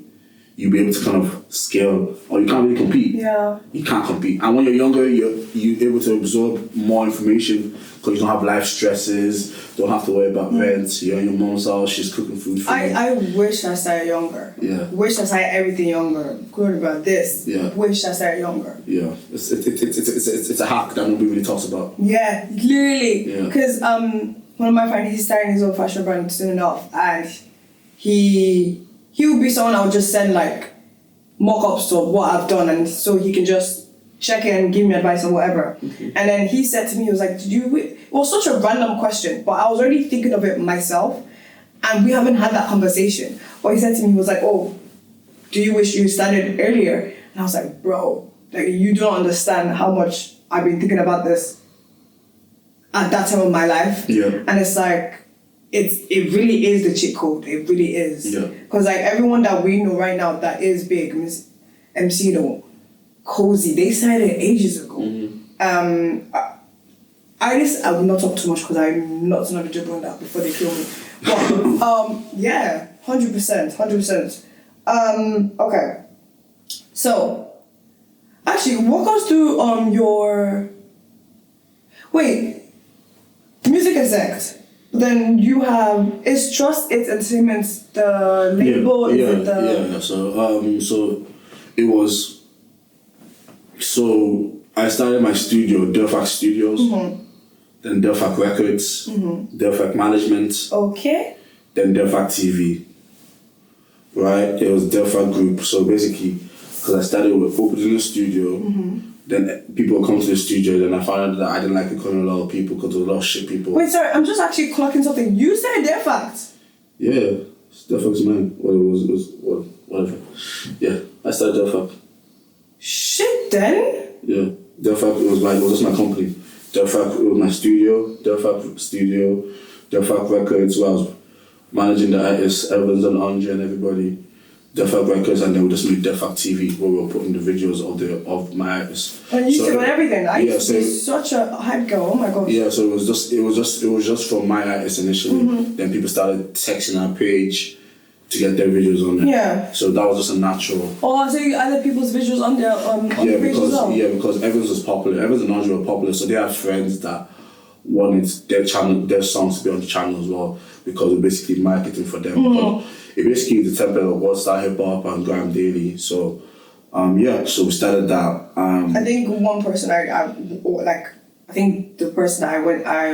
A: you'll be able to kind of scale, or you can't really compete.
B: Yeah.
A: You can't compete. And when you're younger, you're able to absorb more information because you don't have life stresses, don't have to worry about rent, you're in your mom's house, she's cooking food for you.
B: I wish I started younger.
A: Yeah.
B: Wish I started everything younger. Good about this.
A: Yeah.
B: Wish I started younger.
A: Yeah. It's a hack that nobody really talks about.
B: Yeah, literally.
A: Yeah.
B: Because one of my friends, he's starting his own fashion brand soon enough, and he would be someone I would just send like mock-ups of what I've done, and so he can just check it and give me advice or whatever. And then he said to me, he was like, it was such a random question, but I was already thinking of it myself, and we haven't had that conversation. But he said to me, he was like, oh, do you wish you started earlier? And I was like, bro, like, you don't understand how much I've been thinking about this at that time of my life.
A: Yeah.
B: And it's like, it really is the cheat code. It really is.
A: Yeah.
B: Because like everyone that we know right now that is big, MC, Cozy, they started ages ago. I will not talk too much because I'm not knowledgeable on that before they kill me. But yeah, 100%. Okay. So actually, walk us through your music exec. Then you have, is Trust It Entertainment the label?
A: Yeah. So it was. So I started my studio, Delphac Studios, then Delphac Records, Delphac Management.
B: Okay.
A: Then Delphac TV. Right, it was Delphac Group. So basically, because I started with opening a studio. Then people would come to the studio, then I found out that I didn't like becoming a lot of people because there was a lot of shit people.
B: Wait, sorry, I'm just actually clocking something. You said Delphac.
A: Yeah, Delphac's mine. Whatever. Yeah, I started Delphac.
B: Shit, then?
A: Yeah, Delphac it was just my company. Delphac was my studio, Delphac Records, where I was managing the artists, Evans and Andre and everybody. Delphac Records, and then we just made Delphac TV where we were putting the videos of my artists.
B: On YouTube and everything. I used to be
A: so
B: such a hype girl. Oh my gosh.
A: Yeah, so it was just for my artists initially. Then people started texting our page to get their videos on there. Yeah. So that was just a natural.
B: Oh, so you added people's visuals on their on the page as well?
A: Yeah, because Evans was popular. Evans and Andre were popular, so they had friends that wanted their songs to be on the channel as well, because we're basically marketing for them. It basically the template of what's that hip hop and Grime Daily. So so we started that.
B: I think one person I think the person I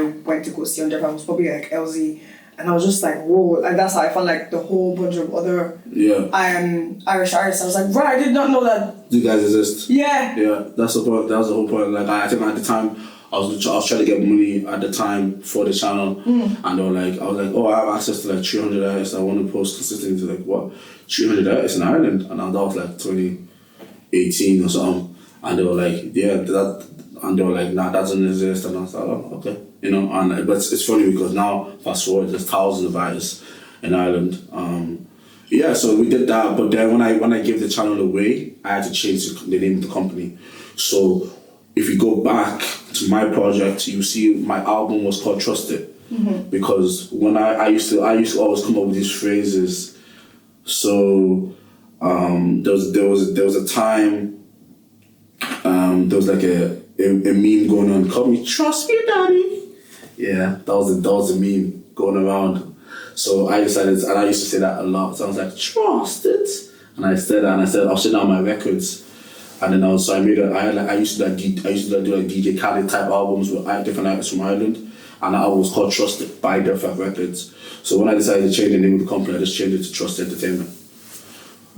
B: went to go see on Delphac was probably like LZ And I was just like, whoa, like that's how I found like the whole bunch of other Irish artists. I was like, right, I did not know that.
A: You guys exist.
B: Yeah.
A: Yeah, that's the point. That was the whole point. Like I think at the time I was trying to get money at the time for the channel, and they were like, I was like, oh, I have access to like 300 artists. I want to post consistently. Like what, 300 artists in Ireland? And that was like 2018 or something. And they were like, yeah, that, and they were like, nah, that doesn't exist. And I was like, oh, okay, you know. And but it's funny because now fast forward, there's thousands of artists in Ireland. Yeah, so we did that. But then when I gave the channel away, I had to change the name of the company. So if you go back to my project, you see my album was called Trusted, because when I used to always come up with these phrases. So there was a time, there was like a meme going on, call me Trust Me Daddy. Yeah, that was a meme going around. So I decided, and I used to say that a lot. So I was like, Trusted, and I said that, and I said I'll sit down my records. And then I used to do like DJ Khaled type albums with different artists from Ireland, and that album was called Trusted by Derfak Records. So when I decided to change the name of the company, I just changed it to Trust Entertainment.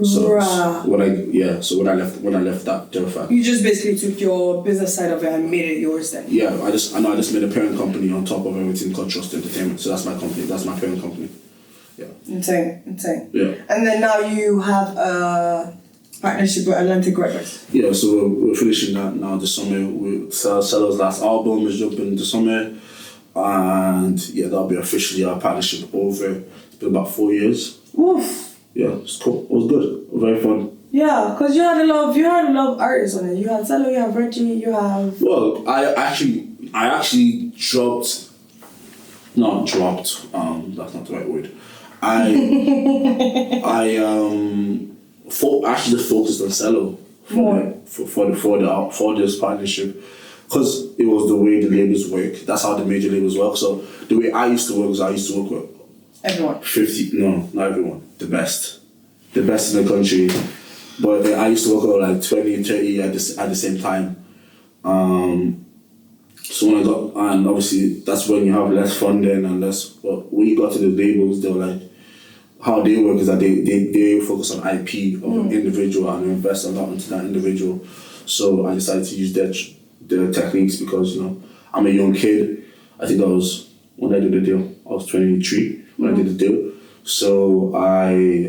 A: So when I left that Derfak,
B: you just basically took your business side of it and made it yours then.
A: Yeah, I just made a parent company on top of everything called Trust Entertainment. So that's my company. That's my parent company. Yeah. Insane. Yeah. And
B: then now you have a partnership with Atlantic Records.
A: Yeah, so we're finishing that now this summer. Cello's last album is dropping this summer, and yeah, that'll be officially our partnership over. It's been about 4 years.
B: Oof.
A: Yeah, it's cool. It was good. It was very fun.
B: Yeah, because you had a lot of artists on it. You had Cello, you have Reggie, you have.
A: Well, I actually dropped. Not dropped. That's not the right word. Actually just focused on Cello for this partnership, because it was the way the labels work. That's how the major labels work. So the way I used to work was I used to work with
B: everyone.
A: 50, no, not everyone. The best in the country. But I used to work with like 20, 30 at the same time. So when I got, and obviously that's when you have less funding and less. But when you got to the labels, they were like, how they work is that they focus on IP of an individual and invest a lot into that individual. So I decided to use their techniques because, you know, I'm a young kid. I think when I did the deal, I was 23 when I did the deal. So I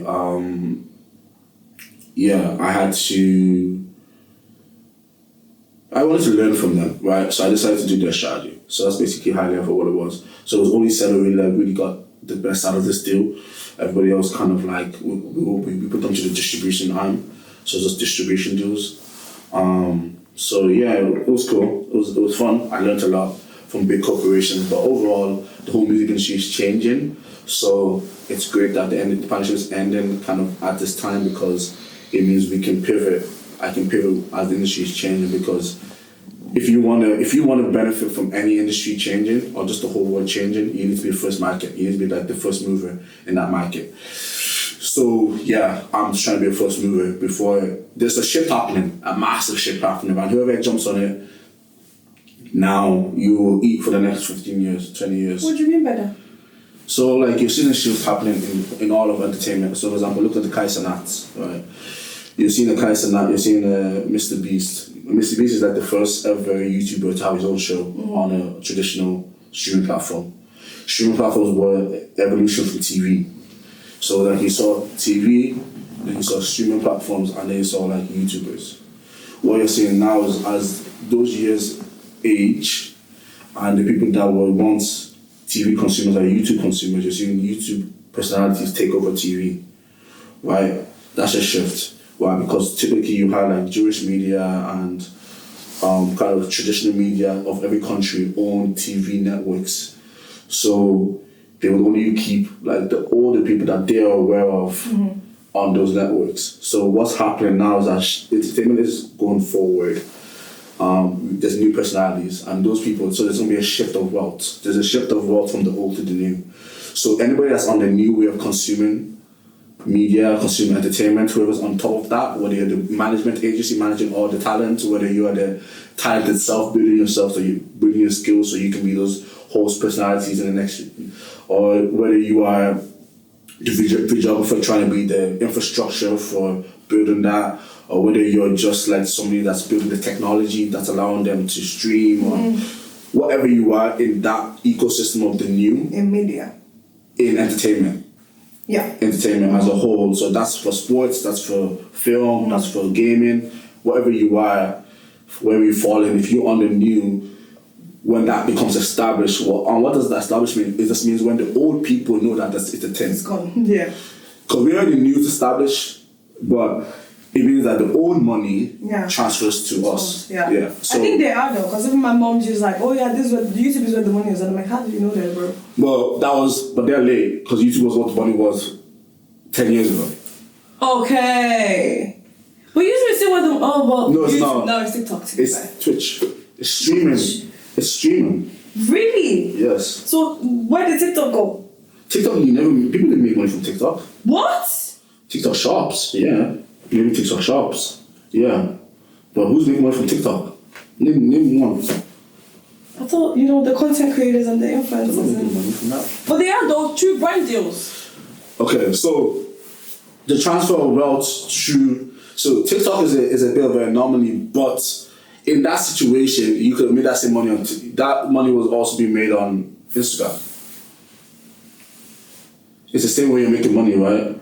A: wanted to learn from them, right? So I decided to do their strategy. So that's basically highly of what it was. So it was only Celery that really got the best out of this deal. Everybody else kind of like, we put them to the distribution arm. So it's just distribution deals. So yeah, it was cool. It was fun. I learned a lot from big corporations, but overall, the whole music industry is changing. So it's great that the partnership is ending kind of at this time, because it means we can pivot. I can pivot as the industry is changing, because if you want to benefit from any industry changing or just the whole world changing, you need to be the first market. You need to be like the first mover in that market. So yeah, I'm just trying to be a first mover before there's a shift happening, a massive shift happening, and whoever jumps on it, now you will eat for the next 15 years, 20 years.
B: What do you mean by that?
A: So like you've seen a shift happening in all of entertainment. So for example, look at the Kaiser-Nats, right? You've seen the Kaiser-Nat, you've seen Mr. Beast. Mr. Beast is like the first ever YouTuber to have his own show on a traditional streaming platform. Streaming platforms were evolution from TV. So like you saw TV, then you saw streaming platforms, and then you saw like YouTubers. What you're seeing now is as those years age, and the people that were once TV consumers are YouTube consumers, you're seeing YouTube personalities take over TV, right? That's a shift. Why? Because typically you have like Jewish media and kind of traditional media of every country own TV networks. So they would only keep like the older people that they are aware of on those networks. So what's happening now is that entertainment is going forward. There's new personalities and those people, so there's going to be a shift of wealth. There's a shift of wealth from the old to the new. So anybody that's on the new way of consuming media, consuming entertainment, whoever's on top of that, whether you're the management agency managing all the talent, whether you are the talent itself, building yourself, so you bring your skills so you can be those host personalities in the next or whether you are the videographer trying to be the infrastructure for building that, or whether you're just like somebody that's building the technology that's allowing them to stream, or whatever you are in that ecosystem of the new.
B: In media.
A: In entertainment.
B: Yeah.
A: Entertainment as a whole. So that's for sports, that's for film, that's for gaming, whatever you are, wherever you fall in, if you're on the new, when that becomes established, and what does that establishment? It just means when the old people know that it's a thing.
B: It's gone. Yeah.
A: Because we already knew it's established, but it means that the old money transfers to us.
B: Yeah. So, I think they are though, because even my mom, she's like, oh yeah, this is what YouTube is where the money is. And I'm like, how do you know that, bro?
A: Well, but they're late, because YouTube was what the money was 10 years ago.
B: Okay. But YouTube is still where the
A: No, it's
B: YouTube,
A: not.
B: No, it's TikTok.
A: It's Twitch. It's streaming. It's streaming.
B: Really?
A: Yes.
B: So where did TikTok go?
A: TikTok, people didn't make money from TikTok.
B: What?
A: TikTok shops, yeah. Maybe TikTok shops, yeah. But who's making money from TikTok? Name one.
B: I thought, the content creators and the
A: They're not
B: influencers.
A: making money from that.
B: But they are those true brand deals.
A: Okay, so the transfer of wealth through... So TikTok is a bit of an anomaly, but in that situation, you could have made that same money on... That money was also being made on Instagram. It's the same way you're making money, right?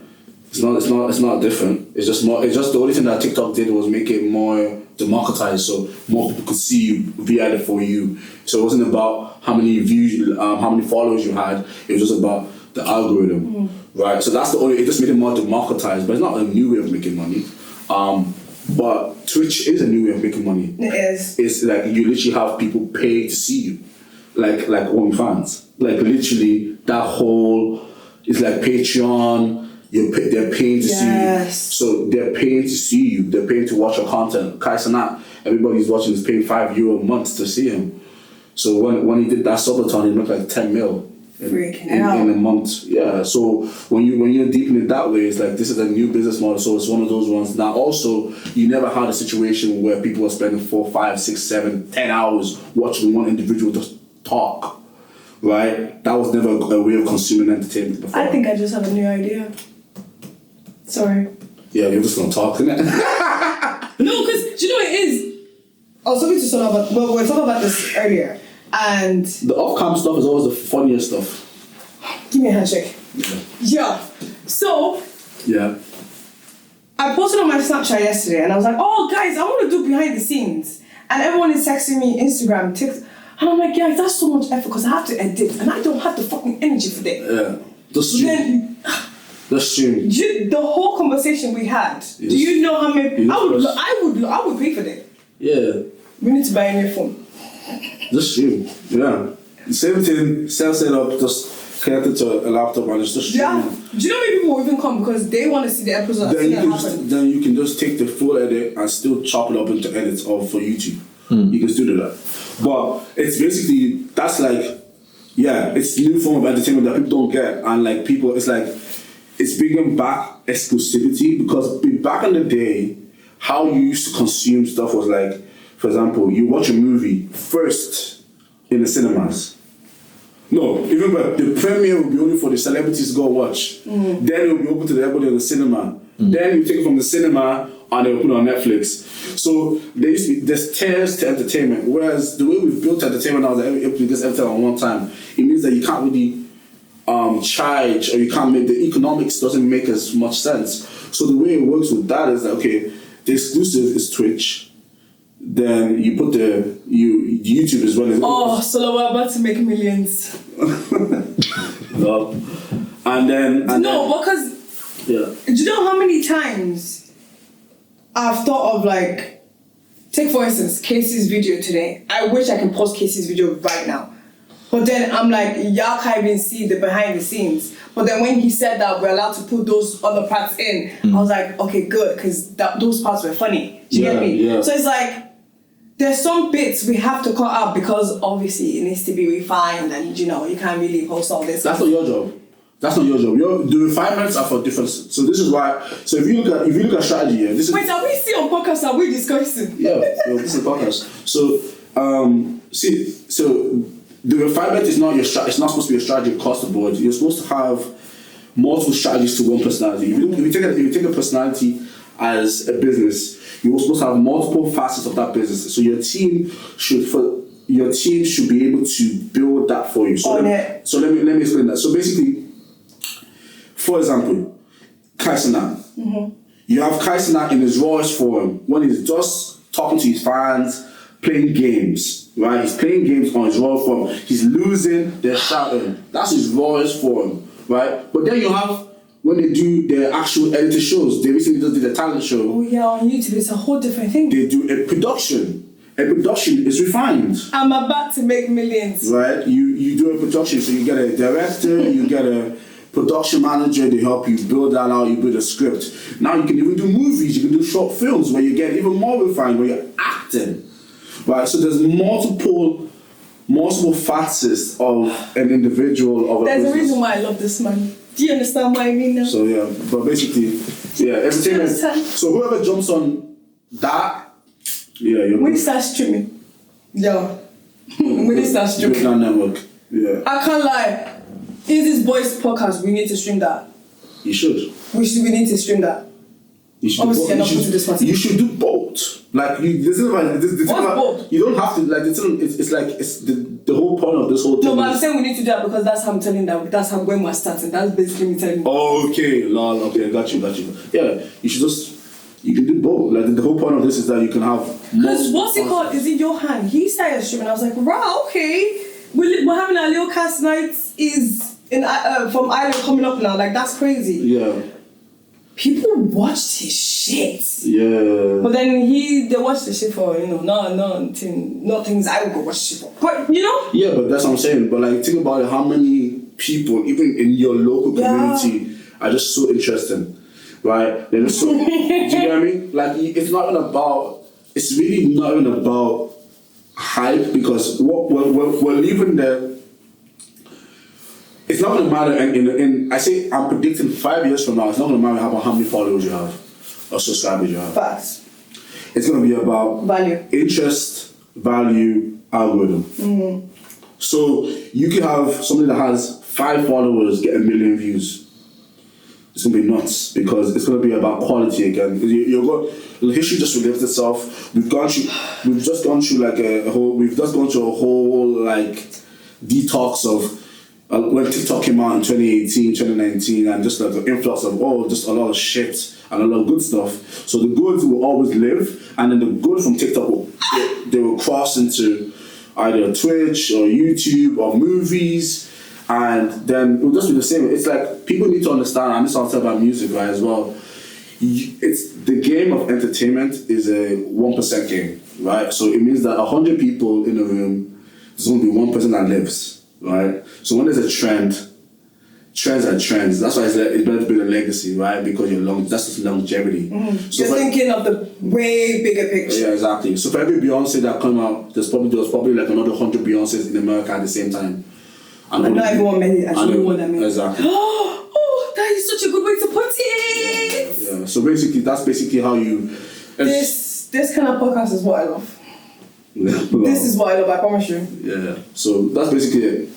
A: It's not different. It's just the only thing that TikTok did was make it more democratized, so more people could see you via the For You. So it wasn't about how many views, how many followers you had. It was just about the algorithm, right? So that's it just made it more democratized, but it's not a new way of making money. But Twitch is a new way of making money.
B: It is.
A: It's like you literally have people pay to see you, like OnlyFans. Like literally that whole, it's like Patreon. They're paying to see you. So they're paying to see you. They're paying to watch your content. Kai Cenat, everybody's watching is paying €5 a month to see him. So when he did that subathon, he made like 10 mil in a month. Yeah. So when you're deep in it that way, it's like this is a new business model. So it's one of those ones. Now also, you never had a situation where people were spending 4, 5, 6, 7, 10 hours watching one individual just talk. Right? That was never a way of consuming entertainment before.
B: I think I just have a new idea. Sorry.
A: Yeah, you're just gonna talk, innit?
B: No, because do you know what it is? I was talking to someone about, we were talking about this earlier, and
A: the off-cam stuff is always the funniest stuff.
B: Give me a handshake.
A: Yeah.
B: So.
A: Yeah.
B: I posted on my Snapchat yesterday, and I was like, "Oh, guys, I want to do behind the scenes," and everyone is texting me Instagram, TikTok, and I'm like, "Guys, that's so much effort because I have to edit, and I don't have the fucking energy for that."
A: Yeah. Just stream. That's true.
B: The whole conversation we had. Do you know how many? I would pay for that.
A: Yeah.
B: We need to buy a new phone.
A: That's true. Yeah. Same thing. Self set up. Just connected to a laptop and it's just streaming.
B: Yeah. Do you know many people will even come because they want to see the episode?
A: Then you can just take the full edit and still chop it up into edits for YouTube. You can still do that. But it's basically that's like, yeah, it's a new form of entertainment that people don't get, and like people, it's like. It's bringing back exclusivity because back in the day, how you used to consume stuff was like, for example, you watch a movie first in the cinemas. No, even but the premiere will be only for the celebrities to go watch. Then it will be open to everybody in the cinema. Then you take it from the cinema and they will put it on Netflix. So there's tiers to entertainment. Whereas the way we've built entertainment now is that everything gets everything on one time. It means that you can't really charge, or you can't make the economics doesn't make as much sense. So the way it works with that is that the exclusive is Twitch, then you put YouTube as well as
B: so we're about to make millions.
A: No.
B: Because do you know how many times I've thought of like, take for instance Casey's video today. I wish I can post Casey's video right now. But then I'm like, y'all can't even see the behind the scenes. But then when he said that we're allowed to put those other parts in, I was like, okay, good, because those parts were funny. Do you get me?
A: Yeah.
B: So it's like, there's some bits we have to cut out because obviously it needs to be refined and you can't really post all this.
A: That's not your job. The refinements are for different. So this is why. So if you look at strategy, this is.
B: Wait, are we still on podcast? Are we discussing?
A: Yeah, this is a podcast. So the refinement is not it's not supposed to be a strategy across the board. You're supposed to have multiple strategies to one personality. If you take a personality as a business, you're supposed to have multiple facets of that business. So your team should be able to build that for you. So let me explain that. So basically, for example, Kai Cenat. You have Kai Cenat in his rawest form when he's just talking to his fans, playing games, right? He's playing games on his raw form. He's losing, they're shouting. That's his rawest form, right? But then you have when they do their actual edited shows. They recently just did a talent show.
B: Oh yeah, on YouTube, it's a whole different thing.
A: They do a production. A production is refined.
B: I'm about to make millions.
A: Right? You do a production, so you get a director, you get a production manager, they help you build that out, you build a script. Now you can even do movies, you can do short films where you get even more refined, where you're acting. Right? So there's multiple facets of an individual, of a
B: There's
A: business.
B: a reason why I love this man. Do you understand what I mean now?
A: So yeah, but basically, yeah, entertainment. So whoever jumps on that, yeah, you're
B: when you start streaming, yo, when you start streaming,
A: that network, yeah.
B: I can't lie. Is this boys podcast? We need to stream that.
A: You should.
B: We need to stream that.
A: You should.
B: Obviously, you're not putting this one.
A: You should do both. Like both? You don't have to. Like it's the whole point of this whole thing.
B: No, but I'm saying we need to do that because that's how I'm telling that. That's how when we're starting. That's basically me telling you.
A: Okay, lol. Okay, got you. Yeah, you should just. You can do both. Like the whole point of this is that you can have.
B: Because what's it called? Is it Johan? He started streaming. I was like, wow, okay. We're having our little cast nights is in from Ireland coming up now. Like that's crazy.
A: Yeah.
B: People watched his shit.
A: Yeah.
B: But then they watched the shit for not things I would go watch shit for. But
A: Yeah, but that's what I'm saying. But like think about it, how many people even in your local community are just so interesting. Right? They're just so do you get what I mean? Like it's really not even about hype, because what we're leaving there. It's not going to matter. I'm predicting 5 years from now. It's not going to matter how many followers you have or subscribers you have.
B: Facts.
A: It's going to be about
B: value,
A: interest, value, algorithm. Mm-hmm. So you could have somebody that has 5 followers get 1 million views. It's going to be nuts because it's going to be about quality again. The history just reveals itself. We've just gone through a whole like detox of when TikTok came out in 2018, 2019, and just like the influx of just a lot of shit and a lot of good stuff. So the good will always live, and then the good from TikTok will cross into either Twitch or YouTube or movies. And then it will just be the same. It's like people need to understand, and this I'll tell about music, right, as well. It's the game of entertainment is a 1% game, right? So it means that 100 people in a room, there's only one person that lives, right? So when there's a trends are trends. That's why it's better to build a legacy, right? Because that's just longevity.
B: So you're thinking of the way bigger picture.
A: Yeah, exactly. So for every Beyonce that come out, there's probably like another 100 Beyoncés in America at the same time.
B: And not everyone many actually know what I mean.
A: Exactly.
B: Oh, that is such a good way to put it.
A: Yeah. So that's basically how you.
B: This kind of podcast is what I love. This is what I love. I promise you.
A: Yeah. So that's basically it.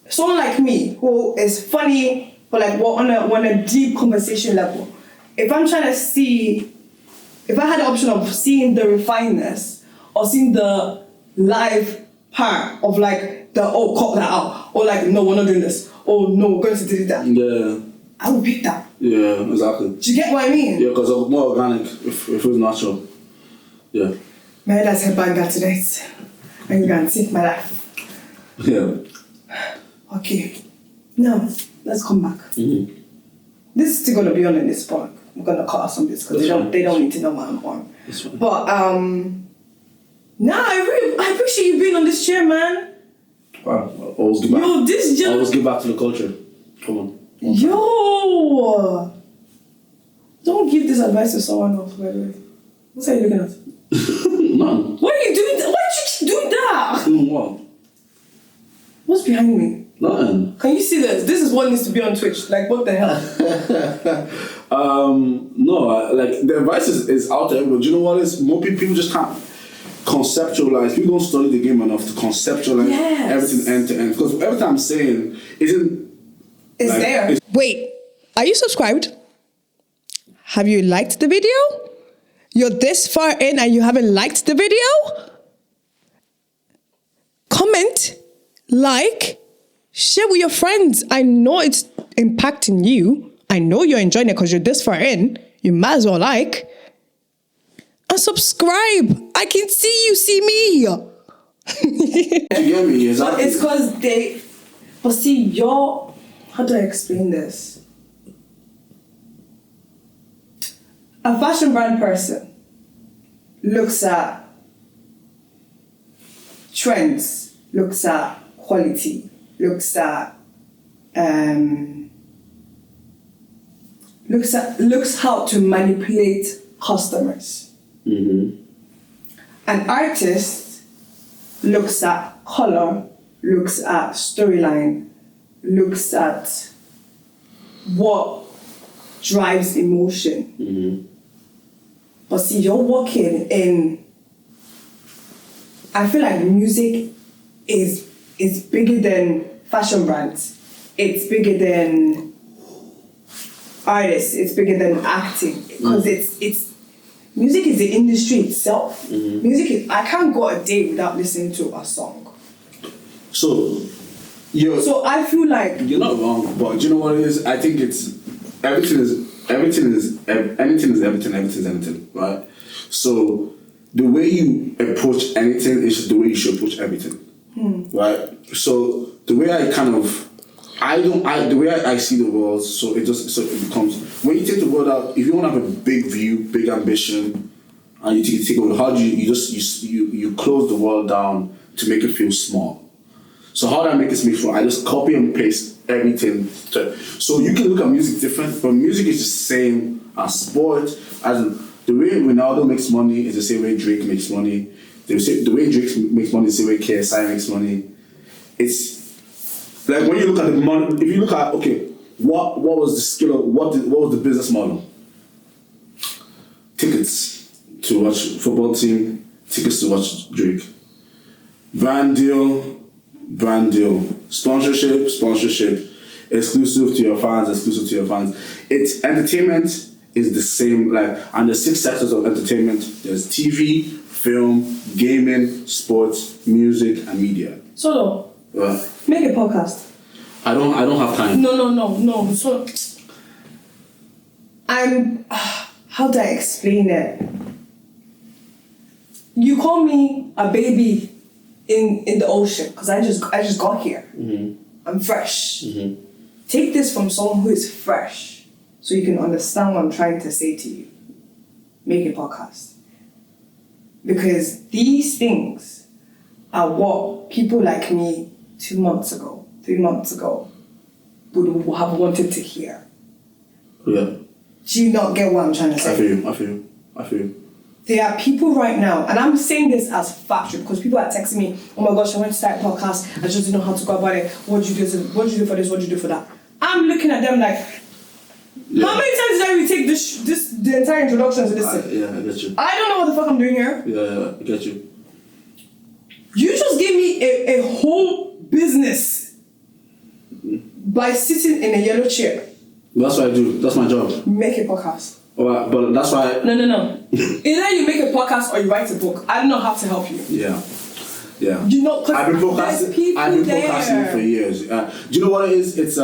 B: Someone like me who is funny, but like we're on a deep conversation level. If I'm trying to see, if I had the option of seeing the refinedness or seeing the live part of like cut that out, or like no, we're not doing this, or no, we're going to do that.
A: Yeah.
B: I would pick that.
A: Yeah, exactly.
B: Do you get what I mean?
A: Yeah, because it's more organic if it was natural. Yeah.
B: My head has headbanger tonight. I'm going to take my life.
A: Yeah.
B: Okay. Now, let's come back. Mm-hmm. This is still going to be on in this part. I'm going to cut out some of this because they don't need to know my arm. But, I appreciate you being on this chair, man.
A: Wow. Always give back. Always give back to the culture. Come on.
B: Yo! Don't give this advice to someone else, by the way. What are you looking at?
A: None.
B: Why are you doing that? Why did you keep doing that?
A: Doing what?
B: What's behind me?
A: Nothing.
B: Can you see this? This is what needs to be on Twitch. Like, what the hell?
A: No, like the advice is out there, but you know what is? More people just can't. conceptualize. People don't study the game enough to conceptualize everything end to end. Because everything I'm saying isn't.
B: It's like, there. Wait, are you subscribed? Have you liked the video? You're this far in and you haven't liked the video? Comment, like, share with your friends. I know it's impacting you. I know you're enjoying it because you're this far in. You might as well like. And subscribe. I can see you see me.
A: You get me? Exactly.
B: But it's because they... But see, you're... How do I explain this? A fashion brand person looks at trends, looks at quality, looks how to manipulate customers.
A: Mm-hmm.
B: An artist looks at color, looks at storyline, looks at what drives emotion.
A: Mm-hmm.
B: But see, you're working in... I feel like music is bigger than fashion brands. It's bigger than artists. It's bigger than acting. Because it's music is the industry itself.
A: Mm-hmm.
B: Music is... I can't go a day without listening to a song.
A: So I feel like... You're not wrong, but do you know what it is? I think it's... Anything is everything, right? So the way you approach anything is the way you should approach everything, right? So the way I see the world, so it becomes, when you take the world out, if you want to have a big view, big ambition, and you take it, how do you close the world down to make it feel small? So how do I make this make fun? I just copy and paste everything. So you can look at music different, but music is the same as sport. As the way Ronaldo makes money is the same way Drake makes money. The way Drake makes money is the same way KSI makes money. It's like when you look at the money. If you look at what was the skill of what was the business model? Tickets to watch football team, tickets to watch Drake, brand deal, sponsorship, exclusive to your fans. It's entertainment is the same, and the 6 sectors of entertainment, there's TV, film, gaming, sports, music, and media.
B: So make a podcast.
A: I don't have time.
B: No. So I'm how do I explain it? You call me a baby in the ocean because I just got here.
A: Mm-hmm.
B: I'm fresh.
A: Mm-hmm.
B: Take this from someone who is fresh so you can understand what I'm trying to say to you. Make a podcast. Because these things are what people like me 2 months ago, 3 months ago would have wanted to hear.
A: Yeah.
B: Do you not get what I'm trying to say?
A: I feel you.
B: There are people right now, and I'm saying this as factual because people are texting me, oh my gosh, I want to start a podcast, I just don't know how to go about it. What do you do for this? What do you do for that? I'm looking at them like, how many times did I retake the entire introduction to this thing?
A: Yeah, I get you.
B: I don't know what the fuck I'm doing here.
A: Yeah, I get you.
B: You just gave me a whole business by sitting in a yellow chair.
A: That's what I do. That's my job.
B: Make a podcast.
A: But that's why...
B: No. Either you make a podcast or you write a book. I don't know how to help you.
A: Yeah.
B: You know, because
A: I've been podcasting for years. Do you know what it is? It's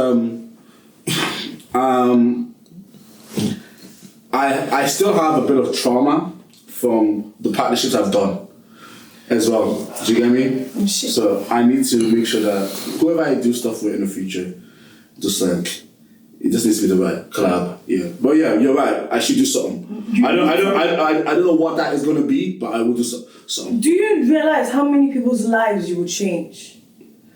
A: I still have a bit of trauma from the partnerships I've done as well. Do you get me?
B: Oh, shit.
A: So I need to make sure that whoever I do stuff with in the future, just it just needs to be the right collab. Yeah. But yeah, you're right. I should do something. I don't know what that is gonna be, but I will do something.
B: Do you realize how many people's lives you would change?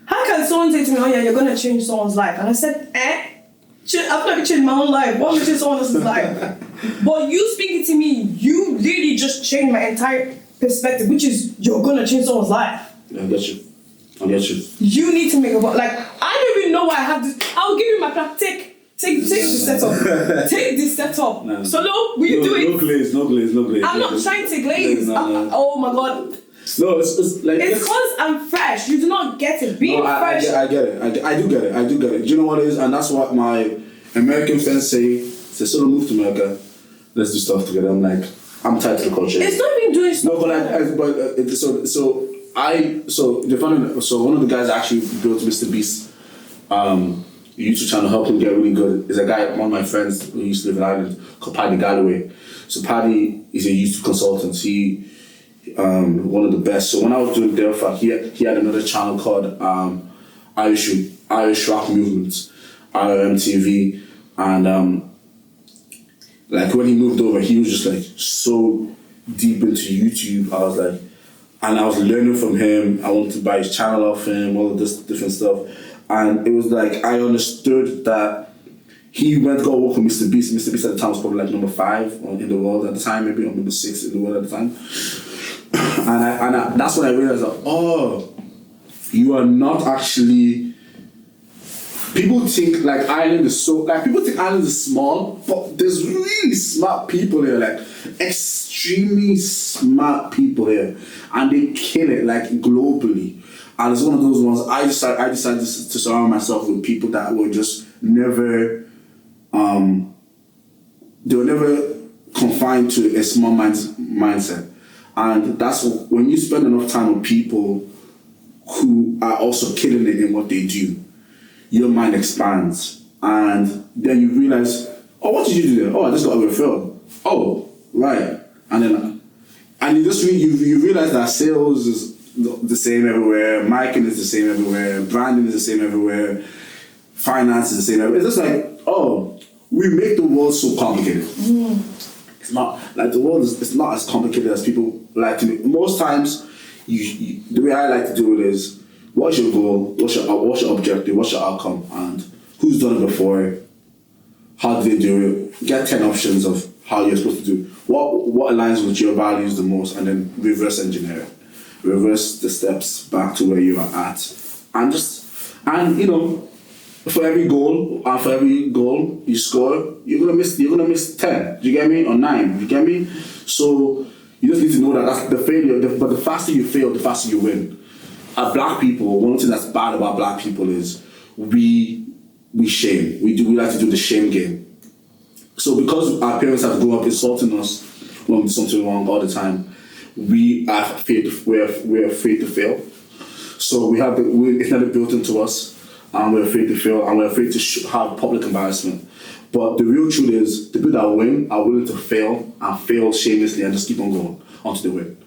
B: How can someone say to me, oh yeah, you're gonna change someone's life? And I said, I've never changed my own life. Why would I change someone else's life? But you speaking to me, you literally just changed my entire perspective, which is you're gonna change someone's life.
A: Yeah, I get you.
B: You need to make a I don't even know why I have this. I'll give you my plan. Take this setup. Take this setup.
A: No.
B: So will you do it?
A: No glaze.
B: I'm not trying to glaze.
A: No.
B: Oh my god.
A: No, it's like
B: It's because I'm fresh. You do not get it. Being fresh.
A: I get it. I do get it. Do you know what it is? And that's what my American friends say. They sort of move to America. Let's do stuff together. I'm like, I'm tied to the culture.
B: It's not even doing stuff.
A: No, so one of the guys that actually built Mr. Beast YouTube channel, helped him get really good. Is a guy, one of my friends who used to live in Ireland, called Paddy Galloway. So Paddy is a YouTube consultant. He one of the best. So when I was doing Delphi, he had another channel called Irish Rock Movement, IRMTV, and like when he moved over, he was just like so deep into YouTube. I was like, and I was learning from him. I wanted to buy his channel off him, all of this different stuff, and it was like I understood that he went to go work with Mr. Beast. Mr. Beast at the time was probably like number 5 in the world at the time, maybe or number 6 in the world at the time. And that's when I realized that, oh, you are not actually. People think like Ireland is so, like people think Ireland is small, but there's really smart people here, like extremely smart people here, and they kill it like globally. And it's one of those ones. I decided to surround myself with people that were just never, they were never confined to a small mindset. And that's when you spend enough time with people who are also killing it in what they do, your mind expands. And then you realize, oh, what did you do there? Oh, I just got a referral. Oh, right. And you just you realize that sales is the same everywhere, marketing is the same everywhere, branding is the same everywhere, finance is the same everywhere. It's just like, oh, we make the world so complicated. It's not like the world is. It's not as complicated as people like to make. Most times, the way I like to do it is, what's your goal? What's your objective? What's your outcome? And who's done it before? How did they do it? Get 10 options of how you're supposed to do it. What aligns with your values the most, and then reverse engineer it. Reverse the steps back to where you are at, and you know. For every goal you score, you're gonna miss 10. Do you get me? Or 9. Do you get me? So you just need to know that that's the failure. But the faster you fail, the faster you win. As black people, one thing that's bad about black people is we shame. We like to do the shame game. So because our parents have grown up insulting us when we do something wrong all the time, we're afraid to fail. So it's never built into us. And we're afraid to fail, and we're afraid to have public embarrassment. But the real truth is, the people that win are willing to fail and fail shamelessly and just keep on going until they win.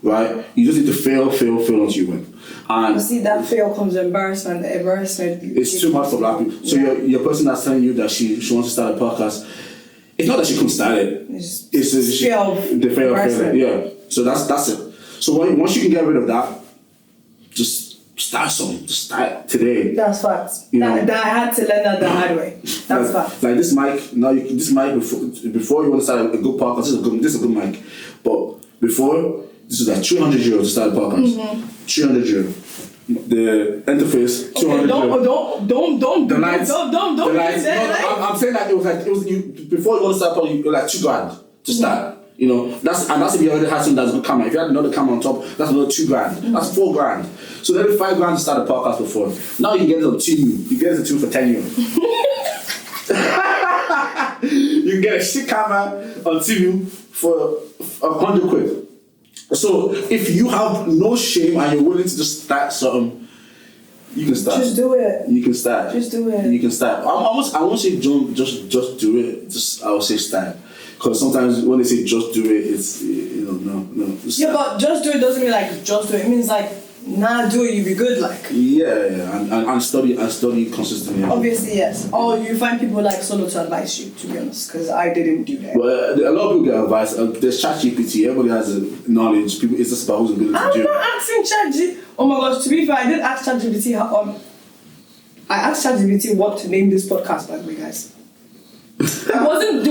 A: Right? You just need to fail until you win. And
B: you see, that fail comes with embarrassment. The embarrassment.
A: It's too much for black people. So your person that's telling you that she wants to start a podcast, it's not that she couldn't start it. It's the fear of failing. Yeah. So that's it. So once you can get rid of that, just start something. Just start today.
B: That's facts. That I had to learn that the hard way. That's facts.
A: Like this mic. Now this mic before you want to start a good podcast. This is a good mic. But before, this is like 300 euros to start a podcast. 300 euros. The interface. 200 euros.
B: Don't.
A: The lights.
B: Don't.
A: The lights. No, I'm saying that it was you before you want to start podcast. You like $2,000 to start. You know, that's if you already had something that's a good camera. If you had another camera on top, that's another $2,000. That's $4,000. So then $5,000 to start a podcast before. Now you can get it on Timu. You get it on Timu for 10 euros. You can get a shit camera on Timu for 100 quid. So if you have no shame and you're willing to just start something, you can start.
B: Just do it.
A: You can start.
B: Just do it.
A: You can start. I won't say don't just do it. I will say start. Because sometimes when they say just do it, it's, no.
B: Yeah, but just do it doesn't mean like just do it. It means like, do it, you'll be good, like.
A: Yeah, and study consistently.
B: Obviously, yes. Or you find people like Solo to advise you, to be honest, because I didn't do that.
A: Well, a lot of people get advice. There's ChatGPT. Everybody has knowledge. People, it's just about who's ability to do it.
B: I'm not asking ChatGPT. Oh my gosh, to be fair, I did ask ChatGPT I asked ChatGPT what to name this podcast, by the way, guys. It wasn't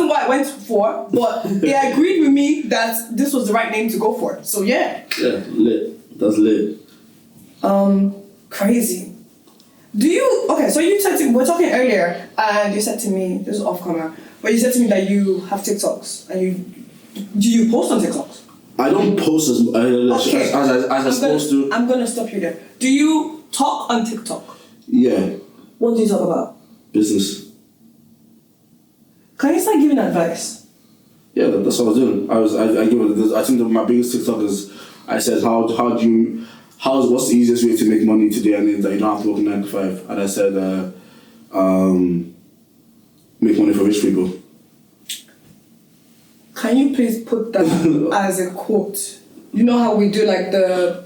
B: what I went for, but it agreed with me that this was the right name to go for. So yeah.
A: Yeah, lit. That's lit.
B: Crazy. So you said we're talking earlier, and you said to me, this is off camera, but you said to me that you have TikToks, and do you post on TikToks?
A: I don't post as I'm supposed to.
B: I'm gonna stop you there. Do you talk on TikTok?
A: Yeah.
B: What do you talk about?
A: Business.
B: Can you start giving advice?
A: Yeah, that's what I was doing. I think that my biggest TikTok is I said what's the easiest way to make money today and then that you don't have to work 9 to 5, and I said make money for rich people.
B: Can you please put that as a quote? You know how we do like the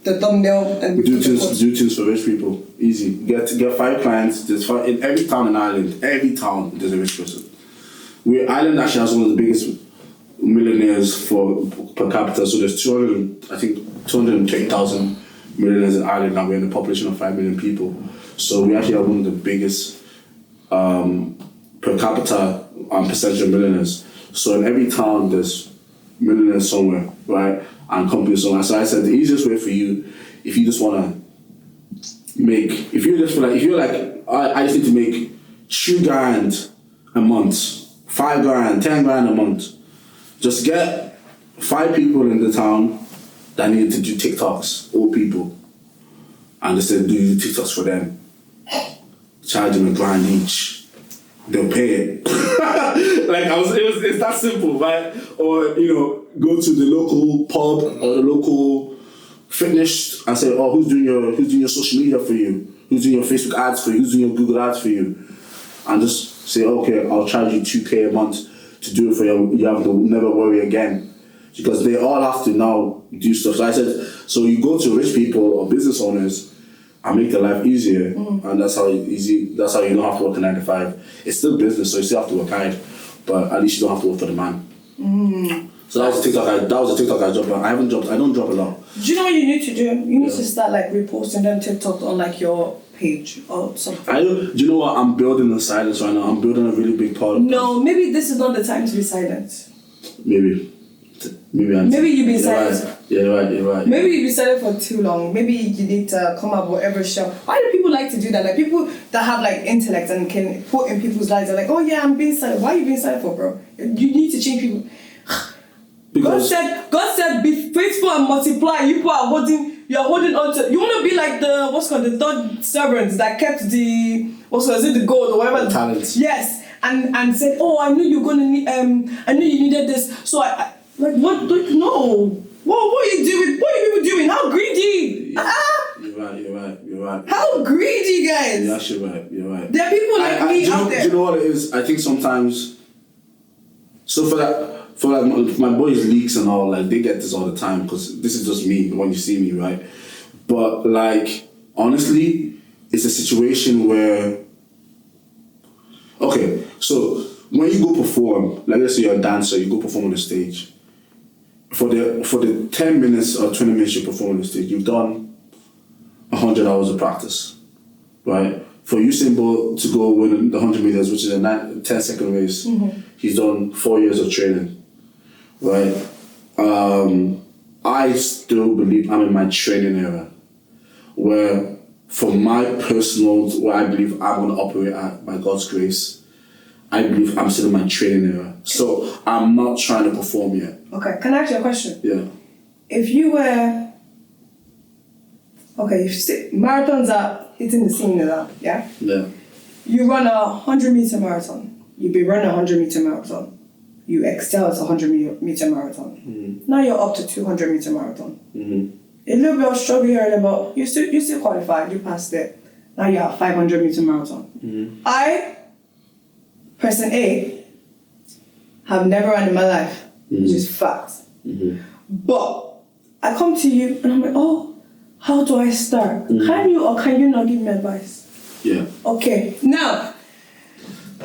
B: thumbnail and
A: do things for rich people. Easy. Get 5 clients. There's 5 in every town in Ireland. Every town there's a rich person. Ireland actually has one of the biggest millionaires per capita. So there's 220,000 millionaires in Ireland, and we're in a population of 5 million people. So we actually have one of the biggest per capita percentage of millionaires. So in every town there's millionaires somewhere, right? And companies somewhere. So I said the easiest way for you, if you just wanna make, if you just feel like, if you're like, I just need to make 2 grand a month, 5 grand, 10 grand a month, just get 5 people in the town that need to do TikToks, old people, and just do TikToks for them. Charge them $1,000 each. They'll pay it. It's that simple, right? Or go to the local pub or the local fitness and say, oh, who's doing your social media for you? Who's doing your Facebook ads for you? Who's doing your Google ads for you? And just say, okay, I'll charge you $2,000 a month to do it for you. You have to never worry again. Because they all have to now do stuff. So I said, so you go to rich people or business owners and make their life easier, and that's how you don't have to work a 9 to 5. It's still business, so you still have to work hard, but at least you don't have to work for the man. So that was a TikTok I dropped on. I don't drop a lot.
B: Do you know what you need to do? You need to start like reposting them TikTok on like your page or something.
A: Do you know what? I'm building a silence right now. I'm building a really big part.
B: No, maybe this is not the time to be silent.
A: Maybe
B: you've been silent.
A: Yeah, you're right.
B: Maybe you've been silent for too long. Maybe you need to come up with every show. Why do people like to do that? Like people that have like intellect and can put in people's lives, they're like, oh yeah, I'm being silent. Why are you being silent for, bro? You need to change people.
A: Because
B: God said, be faithful and multiply. You're holding on to. You want to be like the third servant that kept the gold or whatever.
A: The talents.
B: Yes, and said, oh, I knew you're gonna need. I knew you needed this. So I like what? No. What are you doing? What are people doing? How greedy?
A: You're right.
B: How greedy, guys?
A: You're actually right. You're right.
B: There are people like me out there.
A: Do you know what it is? I think sometimes. So for my boys' leaks and all, like they get this all the time because this is just me when you see me, right? But like honestly, it's a situation where. Okay, so when you go perform, like let's say you're a dancer, you go perform on the stage. For the 10 minutes or 20 minutes you perform on the stage, you've done 100 hours of practice, right? For Usain Bolt to go win the 100 meters, which is a 10-second race, he's done 4 years of training, right? I still believe I'm in my training era, where for my personal, where I believe I'm going to operate at by God's grace, I believe I'm still in my training era. So I'm not trying to perform yet.
B: Okay, can I ask you a question?
A: Yeah.
B: If you were... Okay, marathons are hitting the scene now, yeah?
A: Yeah.
B: You run a 100-meter marathon. You be running a 100-meter marathon. You excel at a 100-meter marathon. Now you're up to 200-meter marathon. A little bit of struggle here and there, but you still qualified. You passed it. Now you're at 500-meter marathon. I, person A, have never run in my life, which is fact. But I come to you and I'm like, oh, how do I start? Can you or can you not give me advice?
A: Yeah.
B: Okay. Now,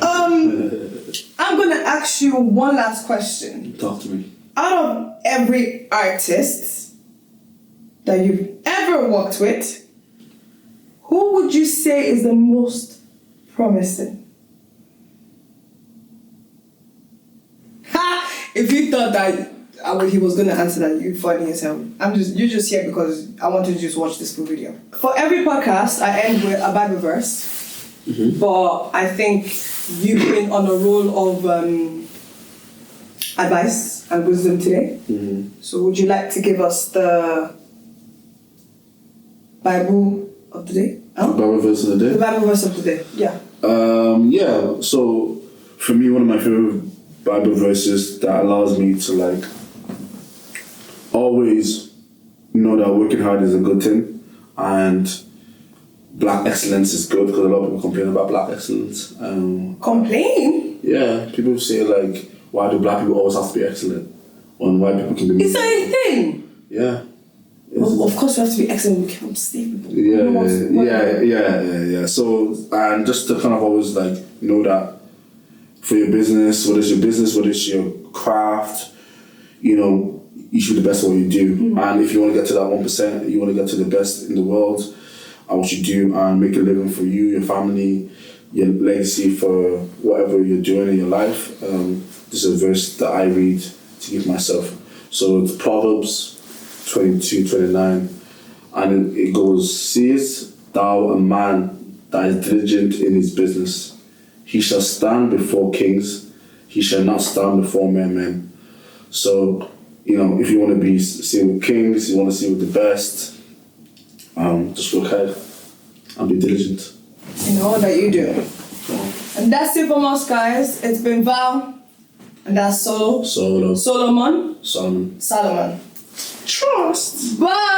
B: I'm gonna ask you one last question.
A: Talk to me.
B: Out of every artist that you've ever worked with, who would you say is the most promising? If you thought that he was going to answer that, you're funny as hell. You're just here because I want you to just watch this full video. For every podcast, I end with a Bible verse. But I think you've been on a roll of advice and wisdom today. So would you like to give us the Bible of the day?
A: Bible verse of the
B: The
A: day?
B: Bible verse of the day, yeah.
A: Yeah, so for me, one of my favorite Bible verses that allows me to like always know that working hard is a good thing and black excellence is good, because a lot of people complain about black excellence.
B: Complain?
A: Yeah, people say like, why do black people always have to be excellent? And why people can be...
B: Is that a thing?
A: Yeah.
B: Well, of course we have to be excellent, we can't stay people.
A: Yeah. So, and just to kind of always like know that for your business, whether it's your business, whether it's your craft, you know, you should be the best at what you do. And if you want to get to that 1%, you want to get to the best in the world at what you do and make a living for you, your family, your legacy, for whatever you're doing in your life. This is a verse that I read to give myself. So it's Proverbs 22:29, and it goes, "Seest thou a man that is diligent in his business? He shall stand before kings, he shall not stand before mere men." So, you know, if you want to be seen with kings, you want to see with the best, just work hard and be diligent
B: in all that you do. And that's it from us, guys. It's been Val, and that's Solomon.
A: Solomon.
B: Trust. Bye.